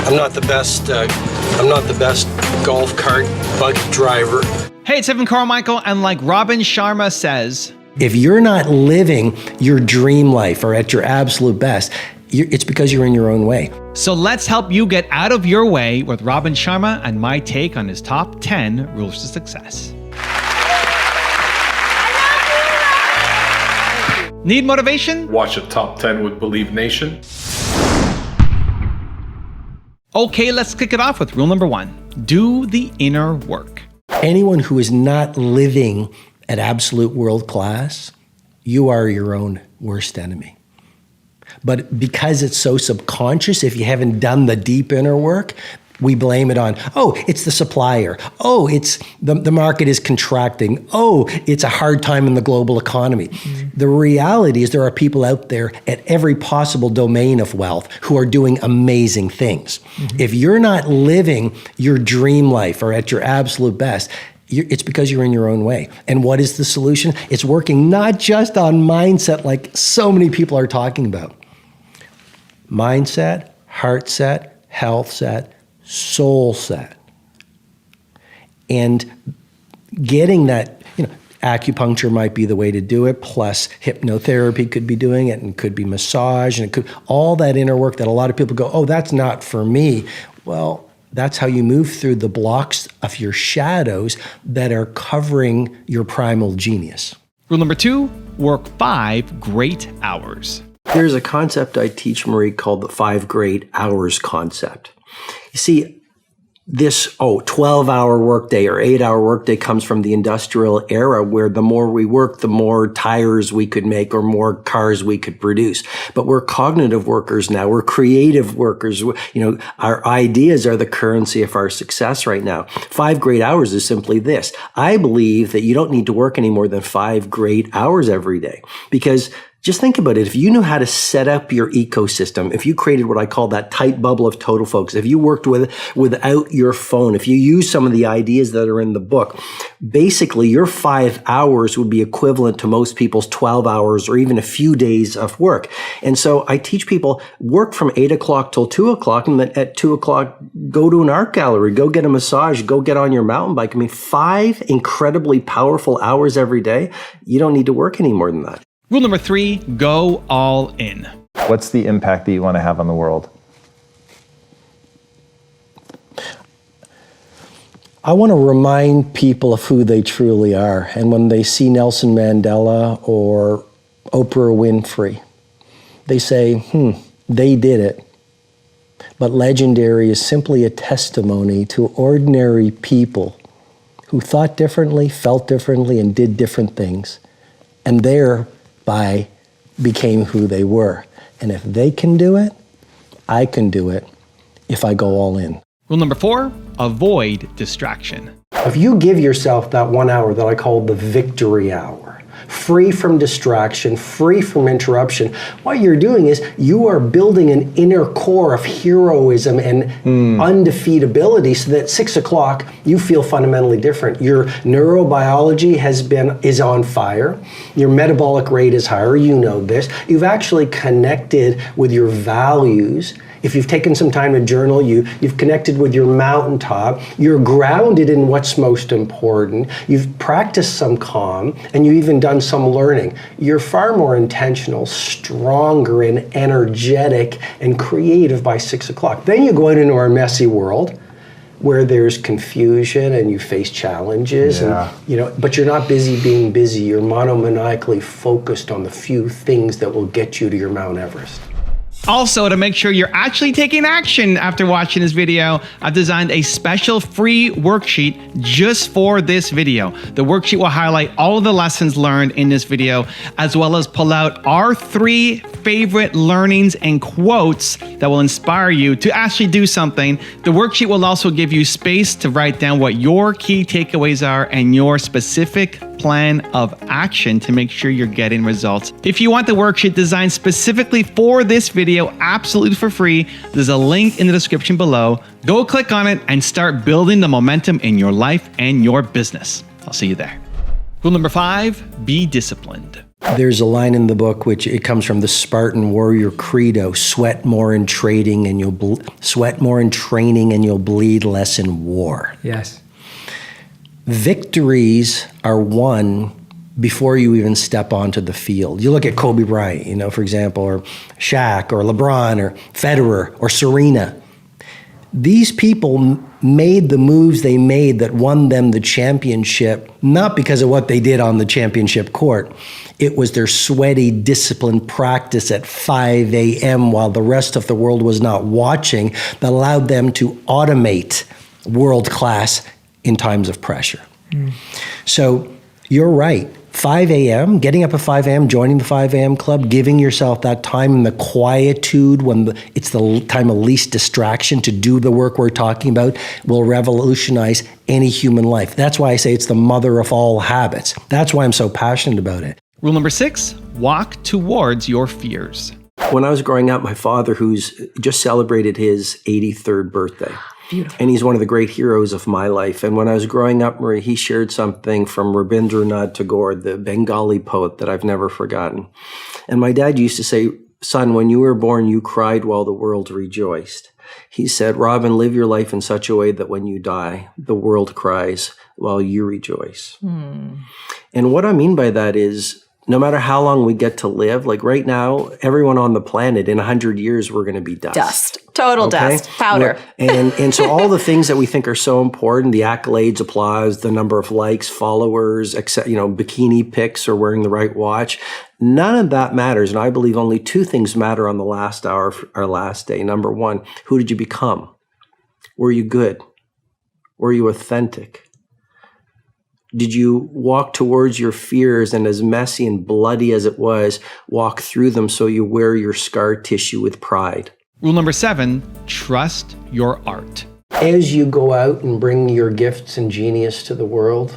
I'm not the best. I'm not the best golf cart buggy driver. Hey, it's Evan Carmichael, and like Robin Sharma says, if you're not living your dream life or at your absolute best, it's because you're in your own way. So let's help you get out of your way with Robin Sharma and my take on his top 10 rules to success. Need motivation? Watch a top 10 with Believe Nation. Okay, let's kick it off with rule number 1. Do the inner work. Anyone who is not living at absolute world class, you are your own worst enemy. But because it's so subconscious, if you haven't done the deep inner work, we blame it on, oh, it's the supplier. Oh, it's the market is contracting. Oh, it's a hard time in the global economy. Mm-hmm. The reality is there are people out there at every possible domain of wealth who are doing amazing things. Mm-hmm. If you're not living your dream life or at your absolute best, it's because you're in your own way. And what is the solution? It's working not just on mindset like so many people are talking about. Mindset, heart set, health set, soul set. And getting that, acupuncture might be the way to do it, plus hypnotherapy could be doing it, and could be massage, and it could, all that inner work that a lot of people go, oh, that's not for me. Well, that's how you move through the blocks of your shadows that are covering your primal genius. Rule number 2, work 5 great hours. There's a concept I teach, Marie, called the 5 great hours concept. You see, this 12-hour workday or 8-hour workday comes from the industrial era, where the more we work, the more tires we could make or more cars we could produce. But we're cognitive workers now. We're creative workers. Our ideas are the currency of our success right now. 5 great hours is simply this. I believe that you don't need to work any more than 5 great hours every day, because just think about it. If you knew how to set up your ecosystem, if you created what I call that tight bubble of total focus, if you worked without your phone, if you use some of the ideas that are in the book, basically your 5 hours would be equivalent to most people's 12 hours or even a few days of work. And so I teach people, work from 8 o'clock till 2 o'clock, and then at 2 o'clock, go to an art gallery, go get a massage, go get on your mountain bike. 5 incredibly powerful hours every day. You don't need to work any more than that. Rule number 3, go all in. What's the impact that you want to have on the world? I want to remind people of who they truly are. And when they see Nelson Mandela or Oprah Winfrey, they say, they did it. But legendary is simply a testimony to ordinary people who thought differently, felt differently, and did different things. And thereby became who they were. And if they can do it, I can do it if I go all in. Rule number 4, avoid distraction. If you give yourself that 1 hour that I call the victory hour, free from distraction, free from interruption, what you're doing is you are building an inner core of heroism and undefeatability, so that 6 o'clock you feel fundamentally different. Your neurobiology is on fire. Your metabolic rate is higher. You know this. You've actually connected with your values. If you've taken some time to journal, you've connected with your mountaintop, you're grounded in what's most important, you've practiced some calm, and you've even done some learning. You're far more intentional, stronger, and energetic and creative by 6 o'clock. Then you go out into our messy world where there's confusion and you face challenges, but you're not busy being busy. You're monomaniacally focused on the few things that will get you to your Mount Everest. Also, to make sure you're actually taking action after watching this video, I've designed a special free worksheet just for this video. The worksheet will highlight all of the lessons learned in this video, as well as pull out our 3 favorite learnings and quotes that will inspire you to actually do something. The worksheet will also give you space to write down what your key takeaways are and your specific plan of action to make sure you're getting results. If you want the worksheet designed specifically for this video, absolutely for free, there's a link in the description below. Go click on it and start building the momentum in your life and your business. I'll see you there. Rule number 5, be disciplined. There's a line in the book which it comes from the Spartan warrior credo: sweat more in trading and you'll sweat more in training and you'll bleed less in war. Yes. Victories are won before you even step onto the field. You look at Kobe Bryant, for example, or Shaq or LeBron or Federer or Serena. These people made the moves they made that won them the championship, not because of what they did on the championship court. It was their sweaty, disciplined practice at 5 a.m. while the rest of the world was not watching that allowed them to automate world class in times of pressure. So you're right. 5 a.m., getting up at 5 a.m., joining the 5 a.m. club, giving yourself that time in the quietude when it's the time of least distraction to do the work we're talking about will revolutionize any human life. That's why I say it's the mother of all habits. That's why I'm so passionate about it. Rule number 6, walk towards your fears. When I was growing up, my father, who's just celebrated his 83rd birthday, Beautiful. and he's one of the great heroes of my life. And when I was growing up, Marie, he shared something from Rabindranath Tagore, the Bengali poet, that I've never forgotten. And my dad used to say, "Son, when you were born, you cried while the world rejoiced." He said, "Robin, live your life in such a way that when you die, the world cries while you rejoice." And what I mean by that is, no matter how long we get to live, like right now, everyone on the planet, in 100 years, we're going to be dust. Dust. Total Okay? dust. Powder. And so all the things that we think are so important, the accolades, applause, the number of likes, followers, bikini pics or wearing the right watch, none of that matters. And I believe only two things matter on the last hour of our last day. Number one, who did you become? Were you good? Were you authentic? Did you walk towards your fears, and as messy and bloody as it was, walk through them so you wear your scar tissue with pride? Rule number 7, trust your art. As you go out and bring your gifts and genius to the world,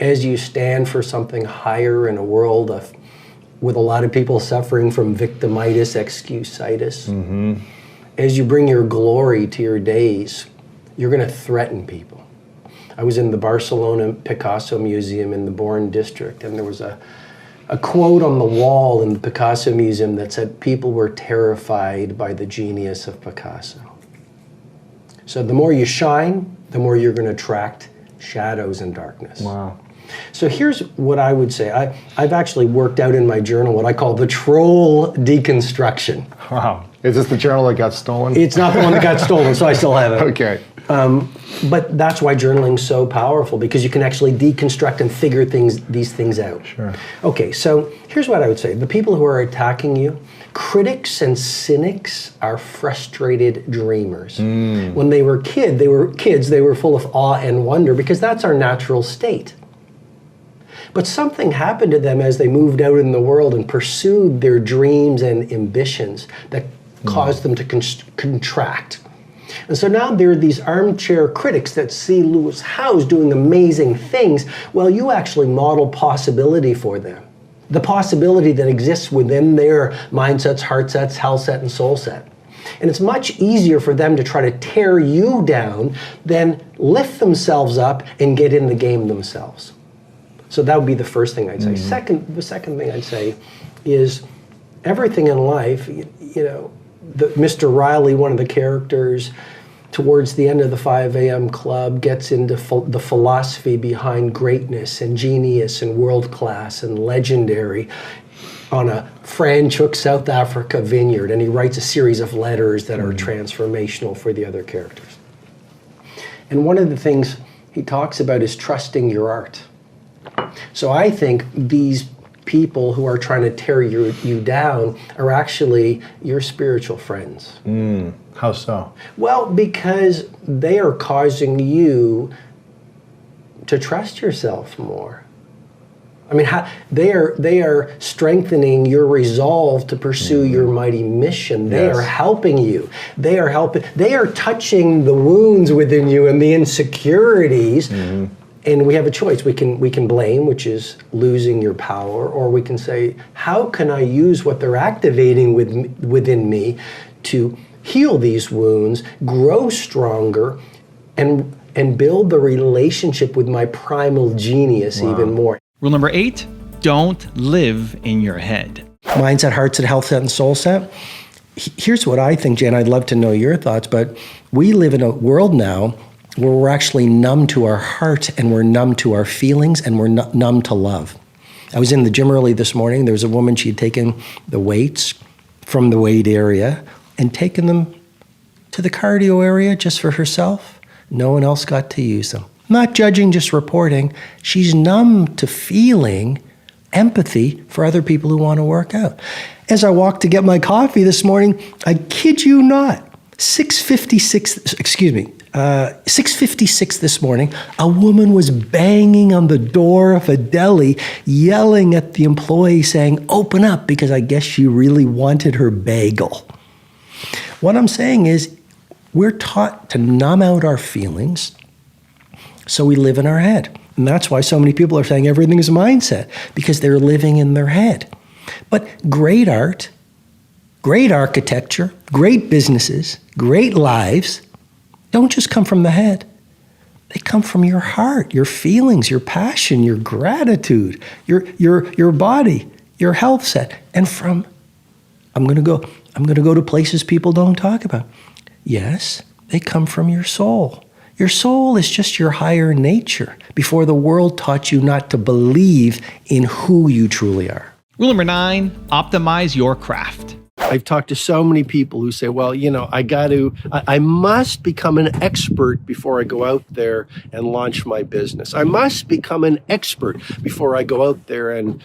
as you stand for something higher in a world with a lot of people suffering from victimitis, excusitis, as you bring your glory to your days, you're going to threaten people. I was in the Barcelona Picasso Museum in the Born District, and there was a quote on the wall in the Picasso Museum that said, "People were terrified by the genius of Picasso." So the more you shine, the more you're going to attract shadows and darkness. Wow. So here's what I would say. I've actually worked out in my journal what I call the troll deconstruction. Wow. Is this the journal that got stolen? It's not the one that got stolen, so I still have it. Okay. But that's why journaling's so powerful, because you can actually deconstruct and figure these things out. Sure. Okay, so here's what I would say. The people who are attacking you, critics and cynics are frustrated dreamers. When they were kids, they were full of awe and wonder, because that's our natural state. But something happened to them as they moved out in the world and pursued their dreams and ambitions that caused them to contract. And so now there are these armchair critics that see Lewis Howes doing amazing things. Well, you actually model possibility for them. The possibility that exists within their mindsets, heart sets, health set, and soul set. And it's much easier for them to try to tear you down than lift themselves up and get in the game themselves. So that would be the first thing I'd say. The second thing I'd say is everything in life, Mr. Riley, one of the characters, towards the end of the 5 a.m. club, gets into the philosophy behind greatness and genius and world class and legendary on a Franschhoek, South Africa vineyard, and he writes a series of letters that are transformational for the other characters. And one of the things he talks about is trusting your art. So I think these people who are trying to tear you down are actually your spiritual friends. How so? Well, because they are causing you to trust yourself more. I mean, they are strengthening your resolve to pursue your mighty mission. They are helping you. They are touching the wounds within you and the insecurities. And we have a choice. We can blame, which is losing your power, or we can say, how can I use what they're activating within me to heal these wounds, grow stronger, and build the relationship with my primal genius even more. Rule number 8, don't live in your head. Mindset, heart set, health set, and soul set. Here's what I think, Jen. I'd love to know your thoughts, but we live in a world now where we're actually numb to our heart and we're numb to our feelings and we're numb to love. I was in the gym early this morning. There was a woman, she'd taken the weights from the weight area and taken them to the cardio area just for herself. No one else got to use them. Not judging, just reporting. She's numb to feeling empathy for other people who want to work out. As I walked to get my coffee this morning, I kid you not, 6:56 this morning, a woman was banging on the door of a deli, yelling at the employee saying, "Open up," because I guess she really wanted her bagel. What I'm saying is, we're taught to numb out our feelings, so we live in our head. And that's why so many people are saying everything is a mindset, because they're living in their head. But great art, great architecture, great businesses, great lives don't just come from the head. They come from your heart, your feelings, your passion, your gratitude, your body, your health set, and from I'm going to go to places people don't talk about. Yes, they come from your soul. Your soul is just your higher nature before the world taught you not to believe in who you truly are. Rule number 9, optimize your craft. I've talked to so many people who say, well, I must become an expert before I go out there and launch my business. I must become an expert before I go out there and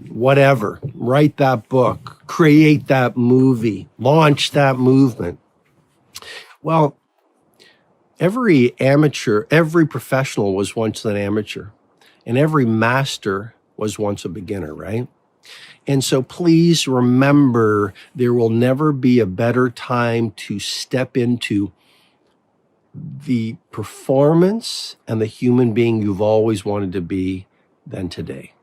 whatever, write that book, create that movie, launch that movement. Well, every professional was once an amateur, and every master was once a beginner, right? And so please remember, there will never be a better time to step into the performance and the human being you've always wanted to be than today.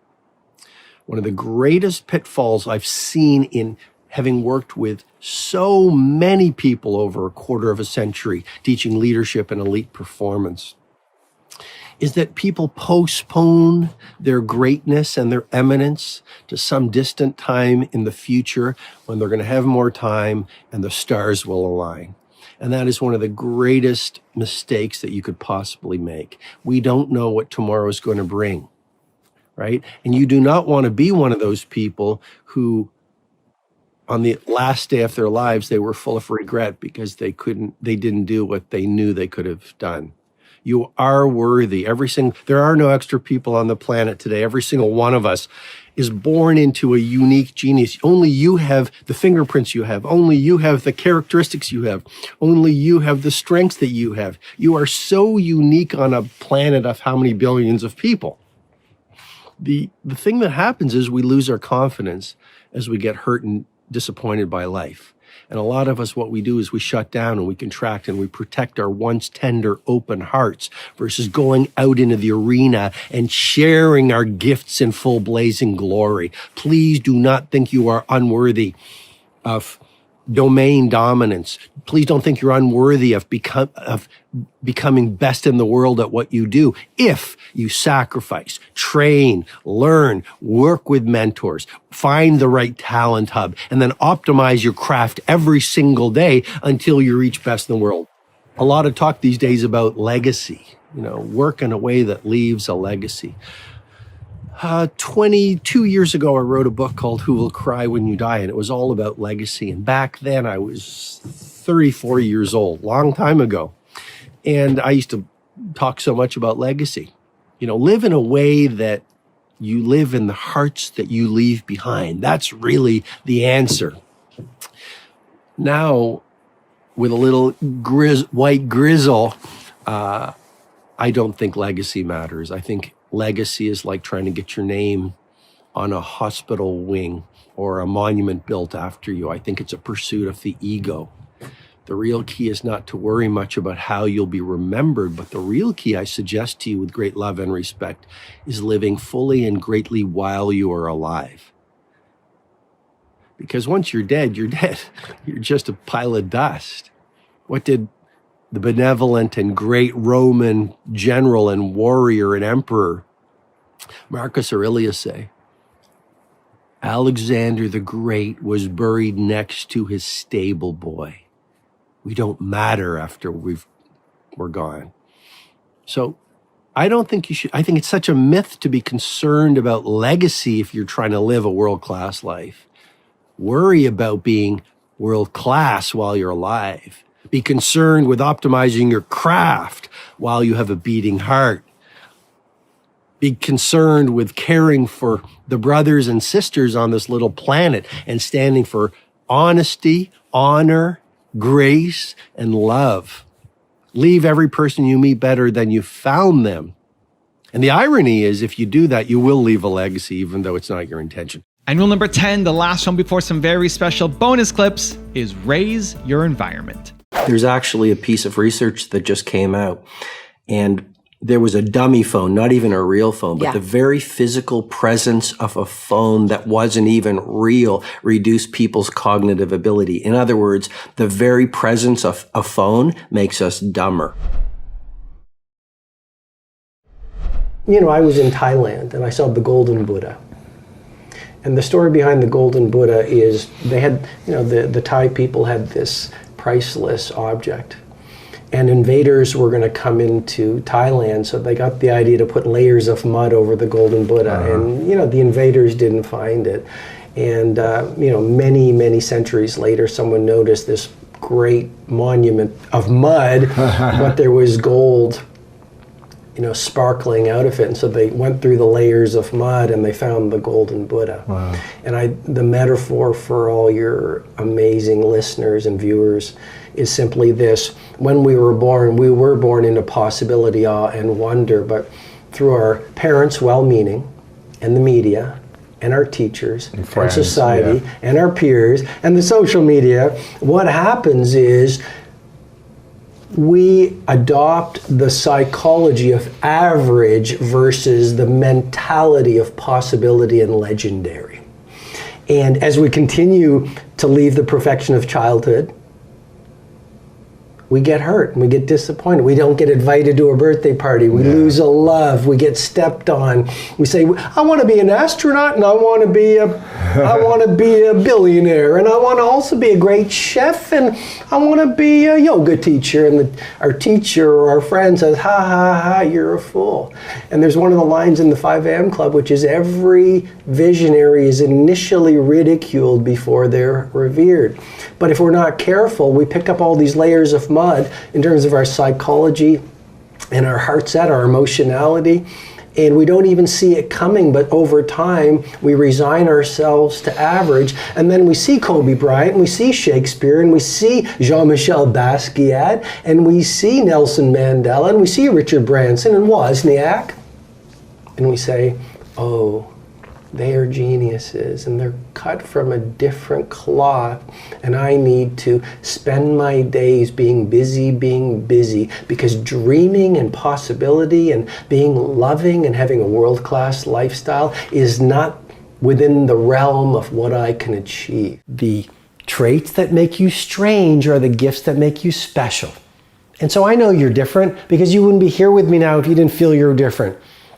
One of the greatest pitfalls I've seen in having worked with so many people over a quarter of a century teaching leadership and elite performance is that people postpone their greatness and their eminence to some distant time in the future when they're going to have more time and the stars will align. And that is one of the greatest mistakes that you could possibly make. We don't know what tomorrow is going to bring, right? And you do not want to be one of those people who on the last day of their lives, they were full of regret because they didn't do what they knew they could have done. You are worthy. There are no extra people on the planet today. Every single one of us is born into a unique genius. Only you have the fingerprints you have. Only you have the characteristics you have. Only you have the strengths that you have. You are so unique on a planet of how many billions of people. The thing that happens is we lose our confidence as we get hurt and disappointed by life. And a lot of us, what we do is we shut down and we contract and we protect our once tender, open hearts versus going out into the arena and sharing our gifts in full blazing glory. Please do not think you are unworthy of domain dominance. Please don't think you're unworthy of becoming best in the world at what you do if you sacrifice, train, learn, work with mentors, find the right talent hub, and then optimize your craft every single day until you reach best in the world. A lot of talk these days about legacy, work in a way that leaves a legacy. 22 years ago, I wrote a book called Who Will Cry When You Die, and it was all about legacy. And back then, I was 34 years old, long time ago. And I used to talk so much about legacy. Live in a way that you live in the hearts that you leave behind. That's really the answer. Now, with a little white grizzle, I don't think legacy matters. I think legacy is like trying to get your name on a hospital wing or a monument built after you. I think it's a pursuit of the ego. The real key is not to worry much about how you'll be remembered, but the real key, I suggest to you with great love and respect, is living fully and greatly while you are alive. Because once you're dead, you're dead. You're just a pile of dust. What did the benevolent and great Roman general and warrior and emperor Marcus Aurelius say, Alexander the Great was buried next to his stable boy. We don't matter after we're gone. So I don't think you should. I think it's such a myth to be concerned about legacy if you're trying to live a world-class life. Worry about being world-class while you're alive. Be concerned with optimizing your craft while you have a beating heart. Be concerned with caring for the brothers and sisters on this little planet and standing for honesty, honor, grace, and love. Leave every person you meet better than you found them. And the irony is, if you do that, you will leave a legacy, even though it's not your intention. And rule number 10, the last one before some very special bonus clips, is raise your environment. There's actually a piece of research that just came out, and there was a dummy phone, not even a real phone, but the very physical presence of a phone that wasn't even real reduced people's cognitive ability. In other words, the very presence of a phone makes us dumber. You know, I was in Thailand and I saw the Golden Buddha. And the story behind the Golden Buddha is they had, you know, the Thai people had this priceless object. And invaders were going to come into Thailand, so they got the idea to put layers of mud over the Golden Buddha. And, you know, the invaders didn't find it. And, you know, many, many centuries later, someone noticed this great monument of mud, but there was gold, you know, sparkling out of it. And so they went through the layers of mud and they found the Golden Buddha. Wow. And the metaphor for all your amazing listeners and viewers is simply this. When we were born into possibility, awe, and wonder, but through our parents' well-meaning and the media and our teachers and friends, society and our peers and the social media, what happens is we adopt the psychology of average versus the mentality of possibility and legendary. And as we continue to leave the perfection of childhood, we get hurt and we get disappointed. We don't get invited to a birthday party. We lose a love. We get stepped on. We say, I want to be an astronaut and I want to be a billionaire and I want to also be a great chef and I want to be a yoga teacher. And our teacher or our friend says, ha ha ha, you're a fool. And there's one of the lines in the 5 a.m. Club, which is every visionary is initially ridiculed before they're revered. But if we're not careful, we pick up all these layers of mud in terms of our psychology and our heart set, our emotionality, and we don't even see it coming, but over time we resign ourselves to average, and then we see Kobe Bryant, and we see Shakespeare, and we see Jean-Michel Basquiat, and we see Nelson Mandela, and we see Richard Branson and Wozniak, and we say, oh, they are geniuses and they're cut from a different cloth, and I need to spend my days being busy, because dreaming and possibility and being loving and having a world-class lifestyle is not within the realm of what I can achieve. The traits that make you strange are the gifts that make you special. And so I know you're different because you wouldn't be here with me now if you didn't feel you're different.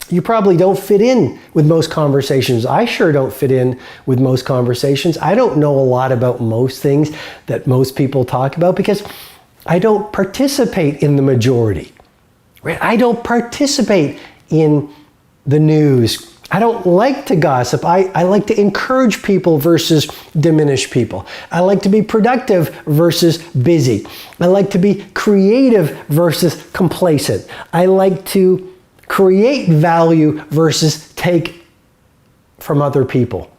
You probably don't fit in with most conversations. I sure don't fit in with most conversations. I don't know a lot about most things that most people talk about because I don't participate in the majority. Right? I don't participate in the news. I don't like to gossip. I like to encourage people versus diminish people. I like to be productive versus busy. I like to be creative versus complacent. I like to create value versus take from other people.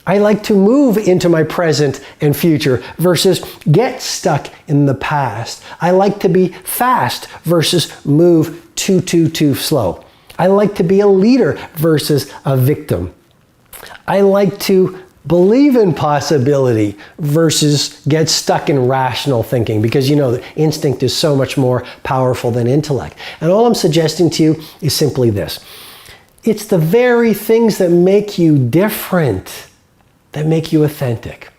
I like to move into my present and future versus get stuck in the past. I like to be fast versus move too slow. I like to be a leader versus a victim. I like to believe in possibility versus get stuck in rational thinking, because you know the instinct is so much more powerful than intellect. And all I'm suggesting to you is simply this. It's the very things that make you different that make you authentic.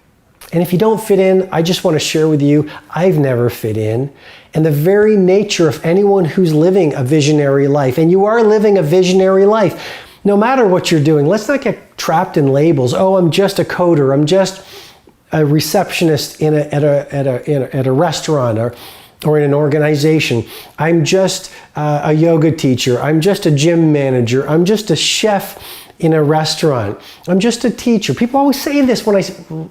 And if you don't fit in, I just want to share with you, I've never fit in. And the very nature of anyone who's living a visionary life, and you are living a visionary life, No matter what you're doing, let's not get trapped in labels. Oh, I'm just a coder. I'm just a receptionist at a restaurant or in an organization. I'm just a yoga teacher. I'm just a gym manager. I'm just a chef in a restaurant. I'm just a teacher. People always say this when I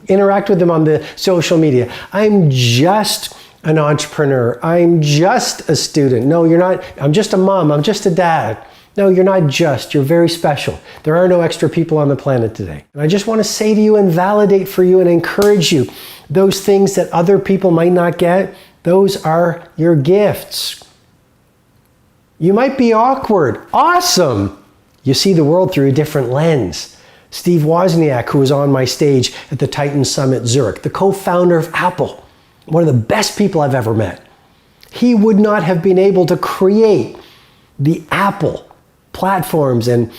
interact with them on the social media. I'm just an entrepreneur. I'm just a student. No, you're not. I'm just a mom. I'm just a dad. No, you're not just. You're very special. There are no extra people on the planet today. And I just want to say to you and validate for you and encourage you, those things that other people might not get, those are your gifts. You might be awkward. Awesome. You see the world through a different lens. Steve Wozniak, who was on my stage at the Titan Summit Zurich, the co-founder of Apple, one of the best people I've ever met. He would not have been able to create the Apple platforms and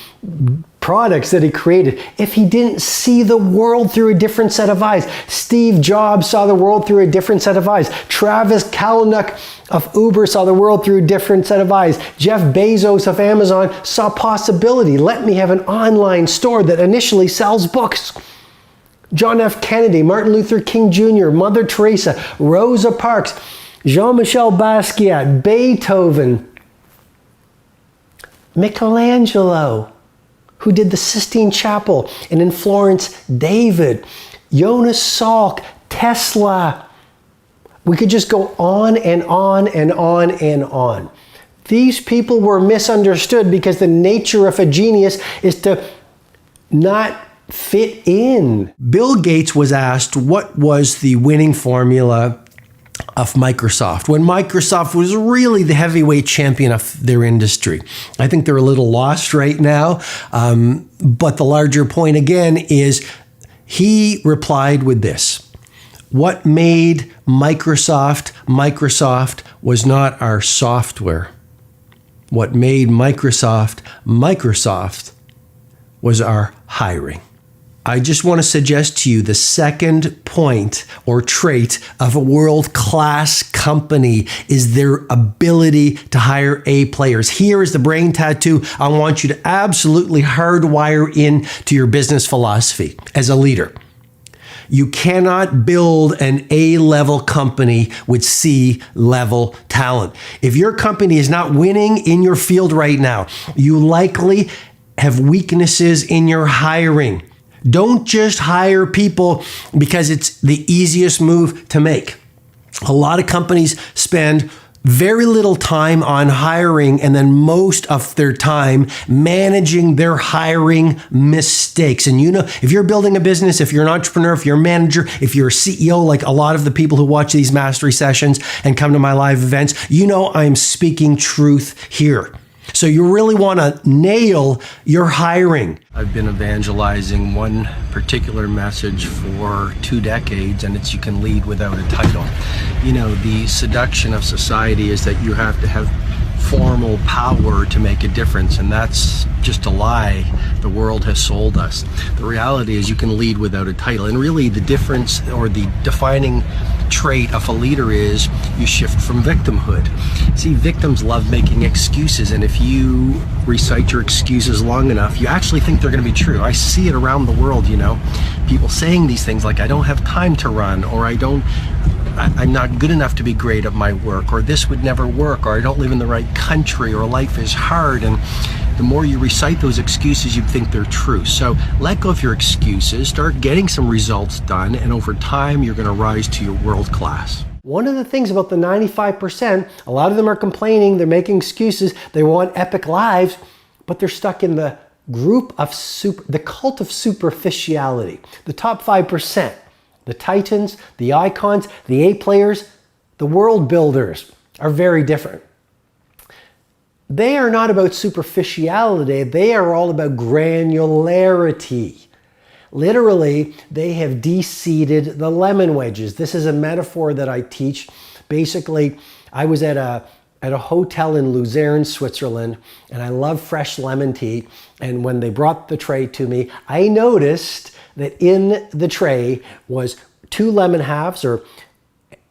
products that he created if he didn't see the world through a different set of eyes. Steve Jobs saw the world through a different set of eyes. Travis Kalanick of Uber saw the world through a different set of eyes. Jeff Bezos of Amazon saw possibility. Let me have an online store that initially sells books. John F. Kennedy, Martin Luther King Jr., Mother Teresa, Rosa Parks, Jean-Michel Basquiat, Beethoven, Michelangelo, who did the Sistine Chapel, and in Florence, David, Jonas Salk, Tesla. We could just go on and on and on and on. These people were misunderstood because the nature of a genius is to not fit in. Bill Gates was asked what was the winning formula of Microsoft when Microsoft was really the heavyweight champion of their industry. I think they're a little lost right now, but the larger point again is he replied with this: what made Microsoft Microsoft was not our software. What made Microsoft Microsoft was our hiring. I just want to suggest to you the second point or trait of a world-class company is their ability to hire A players. Here is the brain tattoo I want you to absolutely hardwire into your business philosophy as a leader. You cannot build an A-level company with C-level talent. If your company is not winning in your field right now, you likely have weaknesses in your hiring. Don't just hire people because it's the easiest move to make. A lot of companies spend very little time on hiring and then most of their time managing their hiring mistakes. And you know, if you're building a business, if you're an entrepreneur, if you're a manager, if you're a CEO, like a lot of the people who watch these mastery sessions and come to my live events, you know I'm speaking truth here. So you really want to nail your hiring. I've been evangelizing one particular message for 2 decades, and it's you can lead without a title. You know, the seduction of society is that you have to have formal power to make a difference, and that's just a lie the world has sold us. The reality is you can lead without a title, and really the difference or the defining trait of a leader is you shift from victimhood. See, victims love making excuses, and if you recite your excuses long enough, you actually think they're going to be true. I see it around the world, you know, people saying these things like, I don't have time to run, or I'm not good enough to be great at my work, or this would never work, or I don't live in the right country, or life is hard. And the more you recite those excuses, you think they're true. So let go of your excuses, start getting some results done, and over time, you're going to rise to your world class. One of the things about the 95%, a lot of them are complaining, they're making excuses, they want epic lives, but they're stuck in the group of the cult of superficiality. The top 5%, the titans, the icons, the A players, the world builders are very different. They are not about superficiality, they are all about granularity. Literally, they have de-seeded the lemon wedges. This is a metaphor that I teach. Basically, I was at a hotel in Lucerne, Switzerland, and I love fresh lemon tea. And when they brought the tray to me, I noticed that in the tray was 2 lemon halves,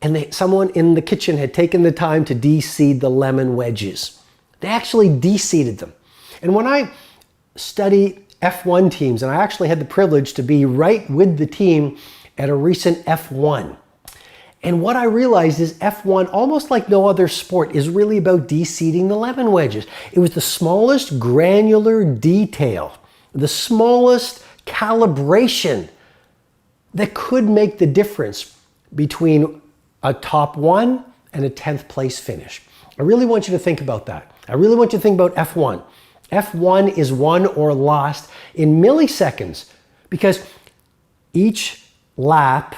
and someone in the kitchen had taken the time to de-seed the lemon wedges. They actually de-seeded them. And when I study F1 teams, and I actually had the privilege to be right with the team at a recent F1. And what I realized is F1, almost like no other sport, is really about de-seeding the lemon wedges. It was the smallest granular detail, the smallest calibration that could make the difference between a top 1 and a 10th place finish. I really want you to think about that. I really want you to think about F1. F1 is won or lost in milliseconds because each lap,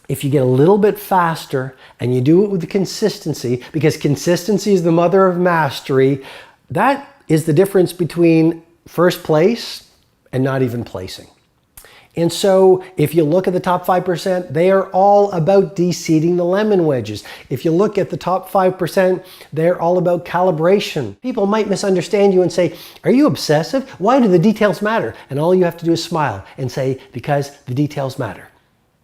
if you get a little bit faster and you do it with the consistency, because consistency is the mother of mastery, that is the difference between first place and not even placing. And so if you look at the top 5%, they are all about de-seeding the lemon wedges. If you look at the top 5%, they're all about calibration. People might misunderstand you and say, are you obsessive? Why do the details matter? And all you have to do is smile and say, because the details matter.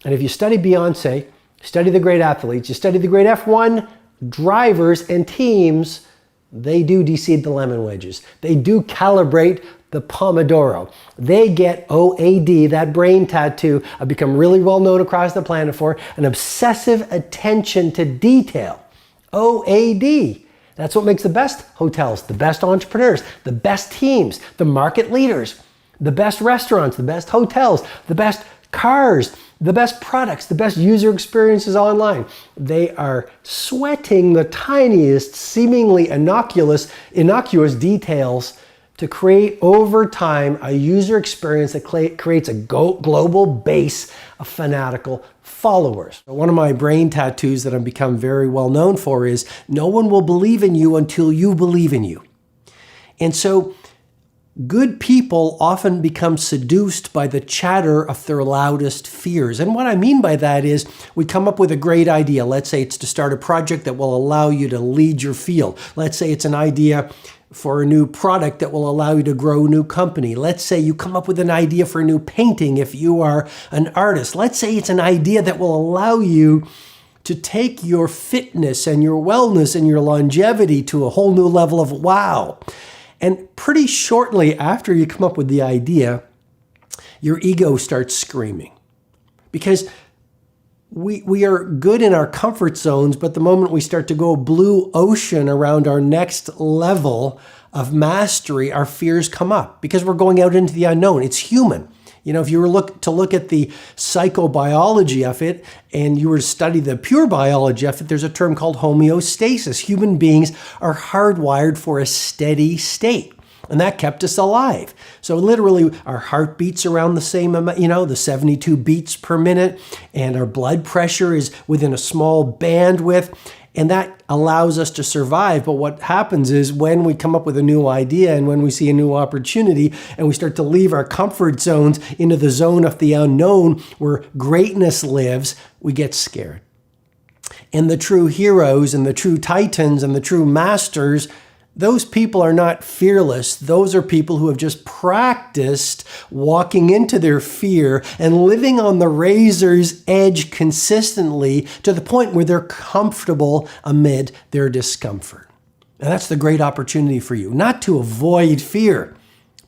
And if you study Beyonce, study the great athletes, you study the great F1 drivers and teams, they do de-seed the lemon wedges. They do calibrate the Pomodoro. They get OAD, that brain tattoo I've become really well known across the planet for, an obsessive attention to detail. OAD. That's what makes the best hotels, the best entrepreneurs, the best teams, the market leaders, the best restaurants, the best hotels, the best cars, the best products, the best user experiences online. They are sweating the tiniest, seemingly innocuous details to create over time a user experience that creates a global base of fanatical followers. One of my brain tattoos that I've become very well known for is, no one will believe in you until you believe in you. And so good people often become seduced by the chatter of their loudest fears. And what I mean by that is we come up with a great idea. Let's say it's to start a project that will allow you to lead your field. Let's say it's an idea for a new product that will allow you to grow a new company. Let's say you come up with an idea for a new painting if you are an artist. Let's say it's an idea that will allow you to take your fitness and your wellness and your longevity to a whole new level of wow. And pretty shortly after you come up with the idea, your ego starts screaming. Because we are good in our comfort zones, but the moment we start to go blue ocean around our next level of mastery, our fears come up because we're going out into the unknown. It's human. You know, if you were to look at the psychobiology of it and you were to study the pure biology of it, there's a term called homeostasis. Human beings are hardwired for a steady state. And that kept us alive. So literally our heart beats around the same amount, the 72 beats per minute, and our blood pressure is within a small bandwidth, and that allows us to survive. But what happens is when we come up with a new idea and when we see a new opportunity and we start to leave our comfort zones into the zone of the unknown where greatness lives, we get scared. And the true heroes and the true titans and the true masters, those people are not fearless. Those are people who have just practiced walking into their fear and living on the razor's edge consistently to the point where they're comfortable amid their discomfort. And that's the great opportunity for you, not to avoid fear,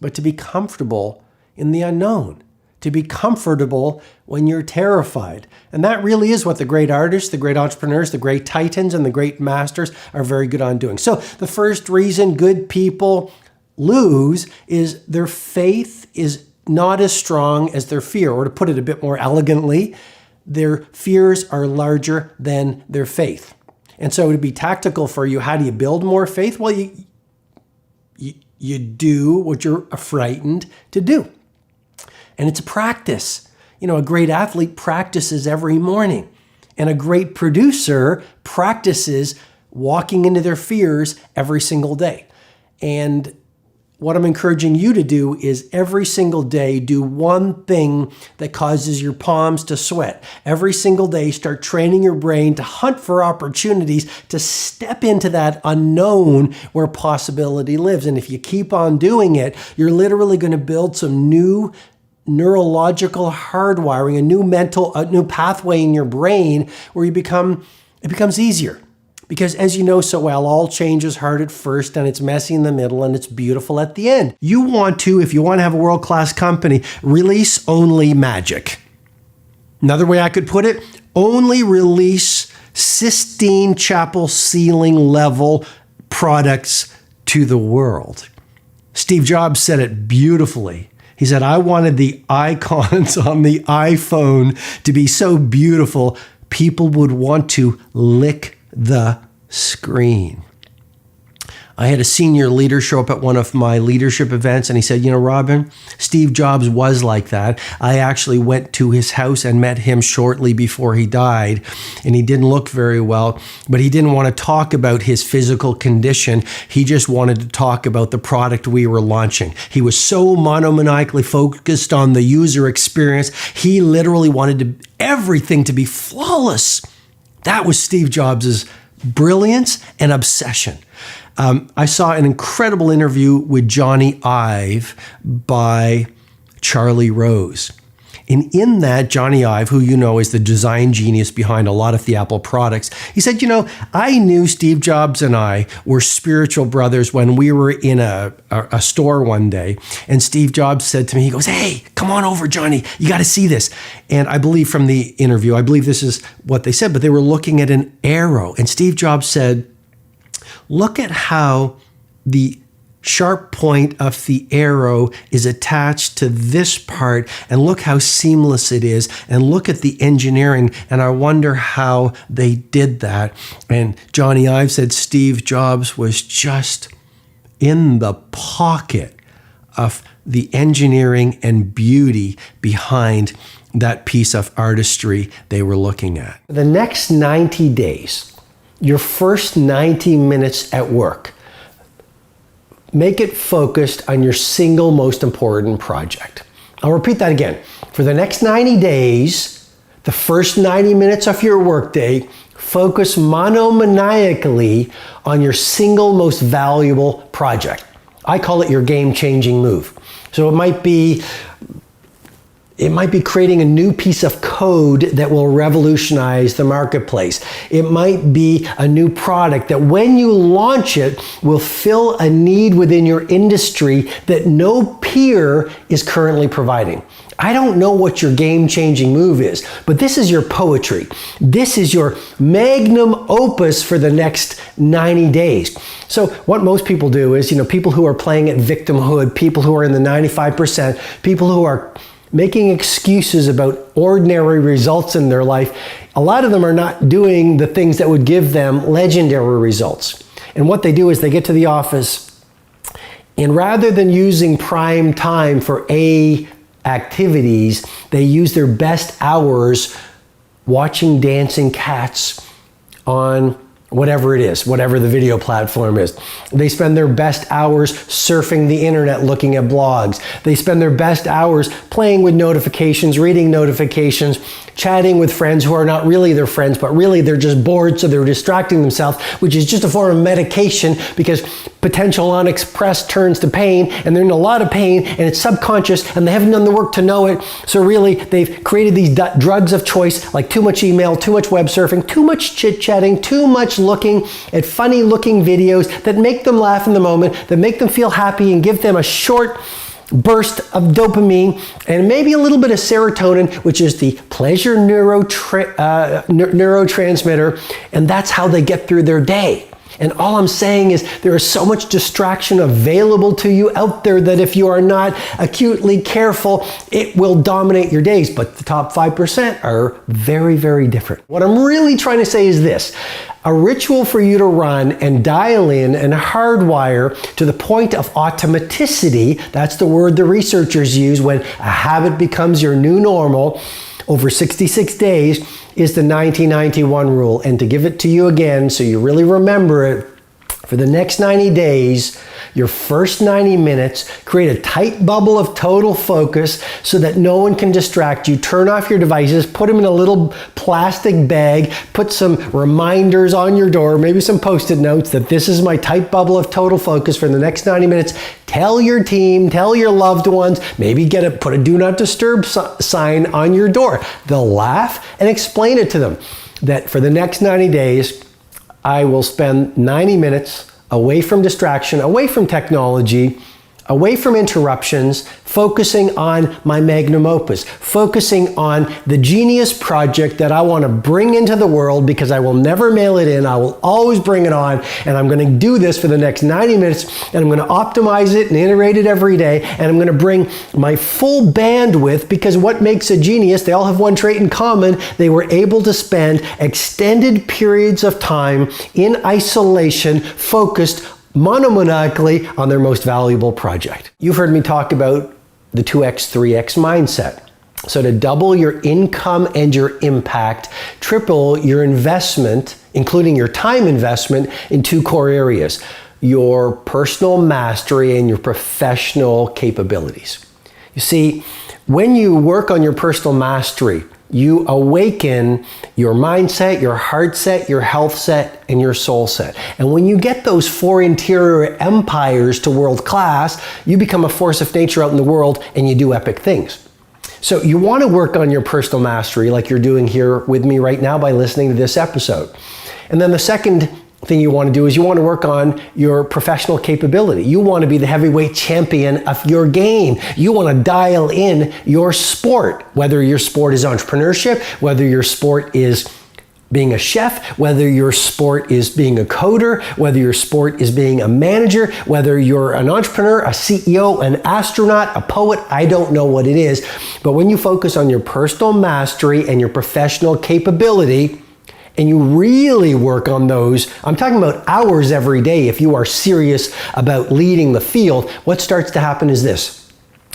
but to be comfortable in the unknown, to be comfortable when you're terrified. And that really is what the great artists, the great entrepreneurs, the great titans, and the great masters are very good on doing. So the first reason good people lose is their faith is not as strong as their fear. Or to put it a bit more elegantly, their fears are larger than their faith. And so to be tactical for you, how do you build more faith? Well, you do what you're frightened to do. And it's a practice. A great athlete practices every morning. And a great producer practices walking into their fears every single day. And what I'm encouraging you to do is every single day do one thing that causes your palms to sweat. Every single day start training your brain to hunt for opportunities to step into that unknown where possibility lives. And if you keep on doing it, you're literally going to build some new neurological hardwiring, a new pathway in your brain where it becomes easier. Because as you know so well, all change is hard at first and it's messy in the middle and it's beautiful at the end. You want to, if you want to have a world-class company, release only magic. Another way I could put it, only release Sistine Chapel ceiling level products to the world. Steve Jobs said it beautifully. He said, I wanted the icons on the iPhone to be so beautiful, people would want to lick the screen. I had a senior leader show up at one of my leadership events and he said, you know, Robin, Steve Jobs was like that. I actually went to his house and met him shortly before he died, and he didn't look very well, but he didn't want to talk about his physical condition. He just wanted to talk about the product we were launching. He was so monomaniacally focused on the user experience. He literally wanted everything to be flawless. That was Steve Jobs' brilliance and obsession. I saw an incredible interview with Johnny Ive by Charlie Rose. And in that, Johnny Ive, who you know is the design genius behind a lot of the Apple products, he said, you know, I knew Steve Jobs and I were spiritual brothers when we were in a store one day. And Steve Jobs said to me, he goes, hey, come on over, Johnny, you got to see this. And I believe from the interview, I believe this is what they said, but they were looking at an arrow. And Steve Jobs said, look at how the sharp point of the arrow is attached to this part, and look how seamless it is, and look at the engineering, and I wonder how they did that. And Johnny Ive said Steve Jobs was just in the pocket of the engineering and beauty behind that piece of artistry they were looking at. The next 90 days, your first 90 minutes at work, make it focused on your single most important project. I'll repeat that again. For the next 90 days, the first 90 minutes of your workday, focus monomaniacally on your single most valuable project. I call it your game-changing move. So it might be creating a new piece of code that will revolutionize the marketplace. It might be a new product that when you launch it will fill a need within your industry that no peer is currently providing. I don't know what your game-changing move is, but this is your poetry. This is your magnum opus for the next 90 days. So what most people do is, people who are playing at victimhood, people who are in the 95%, people who are making excuses about ordinary results in their life, a lot of them are not doing the things that would give them legendary results. And what they do is they get to the office, and rather than using prime time for A activities, they use their best hours watching dancing cats on whatever it is, whatever the video platform is. They spend their best hours surfing the internet, looking at blogs. They spend their best hours playing with notifications, reading notifications, chatting with friends who are not really their friends, but really they're just bored, so they're distracting themselves, which is just a form of medication, because potential unexpressed turns to pain, and they're in a lot of pain, and it's subconscious, and they haven't done the work to know it. So really, they've created these drugs of choice, like too much email, too much web surfing, too much chit-chatting, too much looking at funny-looking videos that make them laugh in the moment, that make them feel happy and give them a short burst of dopamine and maybe a little bit of serotonin, which is the pleasure neurotransmitter, and that's how they get through their day. And all I'm saying is there is so much distraction available to you out there that if you are not acutely careful, it will dominate your days. But the top 5% are very, very different. What I'm really trying to say is this: a ritual for you to run and dial in and hardwire to the point of automaticity, that's the word the researchers use when a habit becomes your new normal, over 66 days, is the 90-91 rule. And to give it to you again so you really remember it, for the next 90 days, your first 90 minutes, create a tight bubble of total focus so that no one can distract you. Turn off your devices, put them in a little plastic bag, put some reminders on your door, maybe some post-it notes that this is my tight bubble of total focus for the next 90 minutes. Tell your team, tell your loved ones, maybe put a do not disturb sign on your door. They'll laugh, and explain it to them that for the next 90 days, I will spend 90 minutes away from distraction, away from technology, away from interruptions, focusing on my magnum opus, focusing on the genius project that I want to bring into the world, because I will never mail it in. I will always bring it on, and I'm going to do this for the next 90 minutes, and I'm going to optimize it and iterate it every day, and I'm going to bring my full bandwidth, because what makes a genius, they all have one trait in common: they were able to spend extended periods of time in isolation, focused monomaniacally on their most valuable project. You've heard me talk about the 2x, 3x mindset. So to double your income and your impact, triple your investment, including your time investment, in two core areas: your personal mastery and your professional capabilities. You see, when you work on your personal mastery, you awaken your mindset, your heart set, your health set, and your soul set. And when you get those four interior empires to world class, you become a force of nature out in the world, and you do epic things. So you want to work on your personal mastery like you're doing here with me right now by listening to this episode. And then the second thing you want to do is you want to work on your professional capability. You want to be the heavyweight champion of your game. You want to dial in your sport, whether your sport is entrepreneurship, whether your sport is being a chef, whether your sport is being a coder, whether your sport is being a manager, whether you're an entrepreneur, a CEO, an astronaut, a poet, I don't know what it is. But when you focus on your personal mastery and your professional capability, and you really work on those, I'm talking about hours every day if you are serious about leading the field, what starts to happen is this: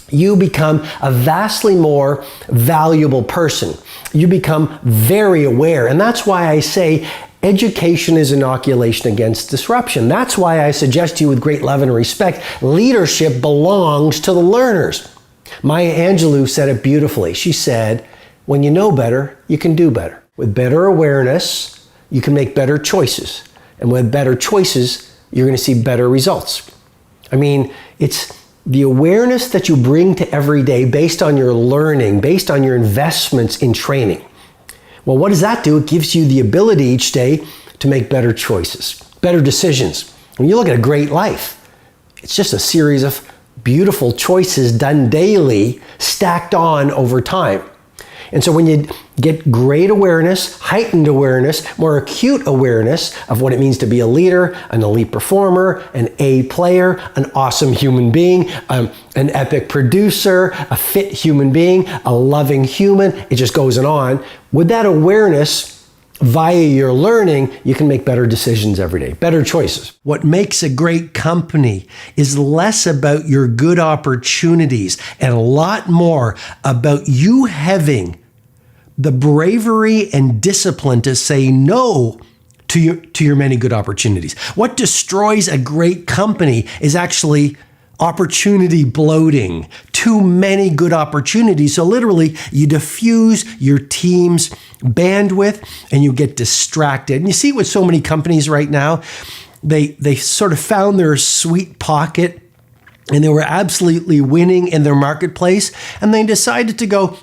you become a vastly more valuable person. You become very aware. And that's why I say education is inoculation against disruption. That's why I suggest to you with great love and respect, leadership belongs to the learners. Maya Angelou said it beautifully. She said, when you know better, you can do better. With better awareness, you can make better choices. And with better choices, you're going to see better results. I mean, it's the awareness that you bring to every day based on your learning, based on your investments in training. Well, what does that do? It gives you the ability each day to make better choices, better decisions. When you look at a great life, it's just a series of beautiful choices done daily, stacked on over time. And so when you get great awareness, heightened awareness, more acute awareness of what it means to be a leader, an elite performer, an A player, an awesome human being, an epic producer, a fit human being, a loving human, it just goes on. With that awareness, via your learning, you can make better decisions every day, better choices. What makes a great company is less about your good opportunities and a lot more about you having the bravery and discipline to say no to your many good opportunities. What destroys a great company is actually opportunity bloating, too many good opportunities. So literally, you diffuse your team's bandwidth and you get distracted. And you see with so many companies right now, they sort of found their sweet pocket and they were absolutely winning in their marketplace. And they decided to go,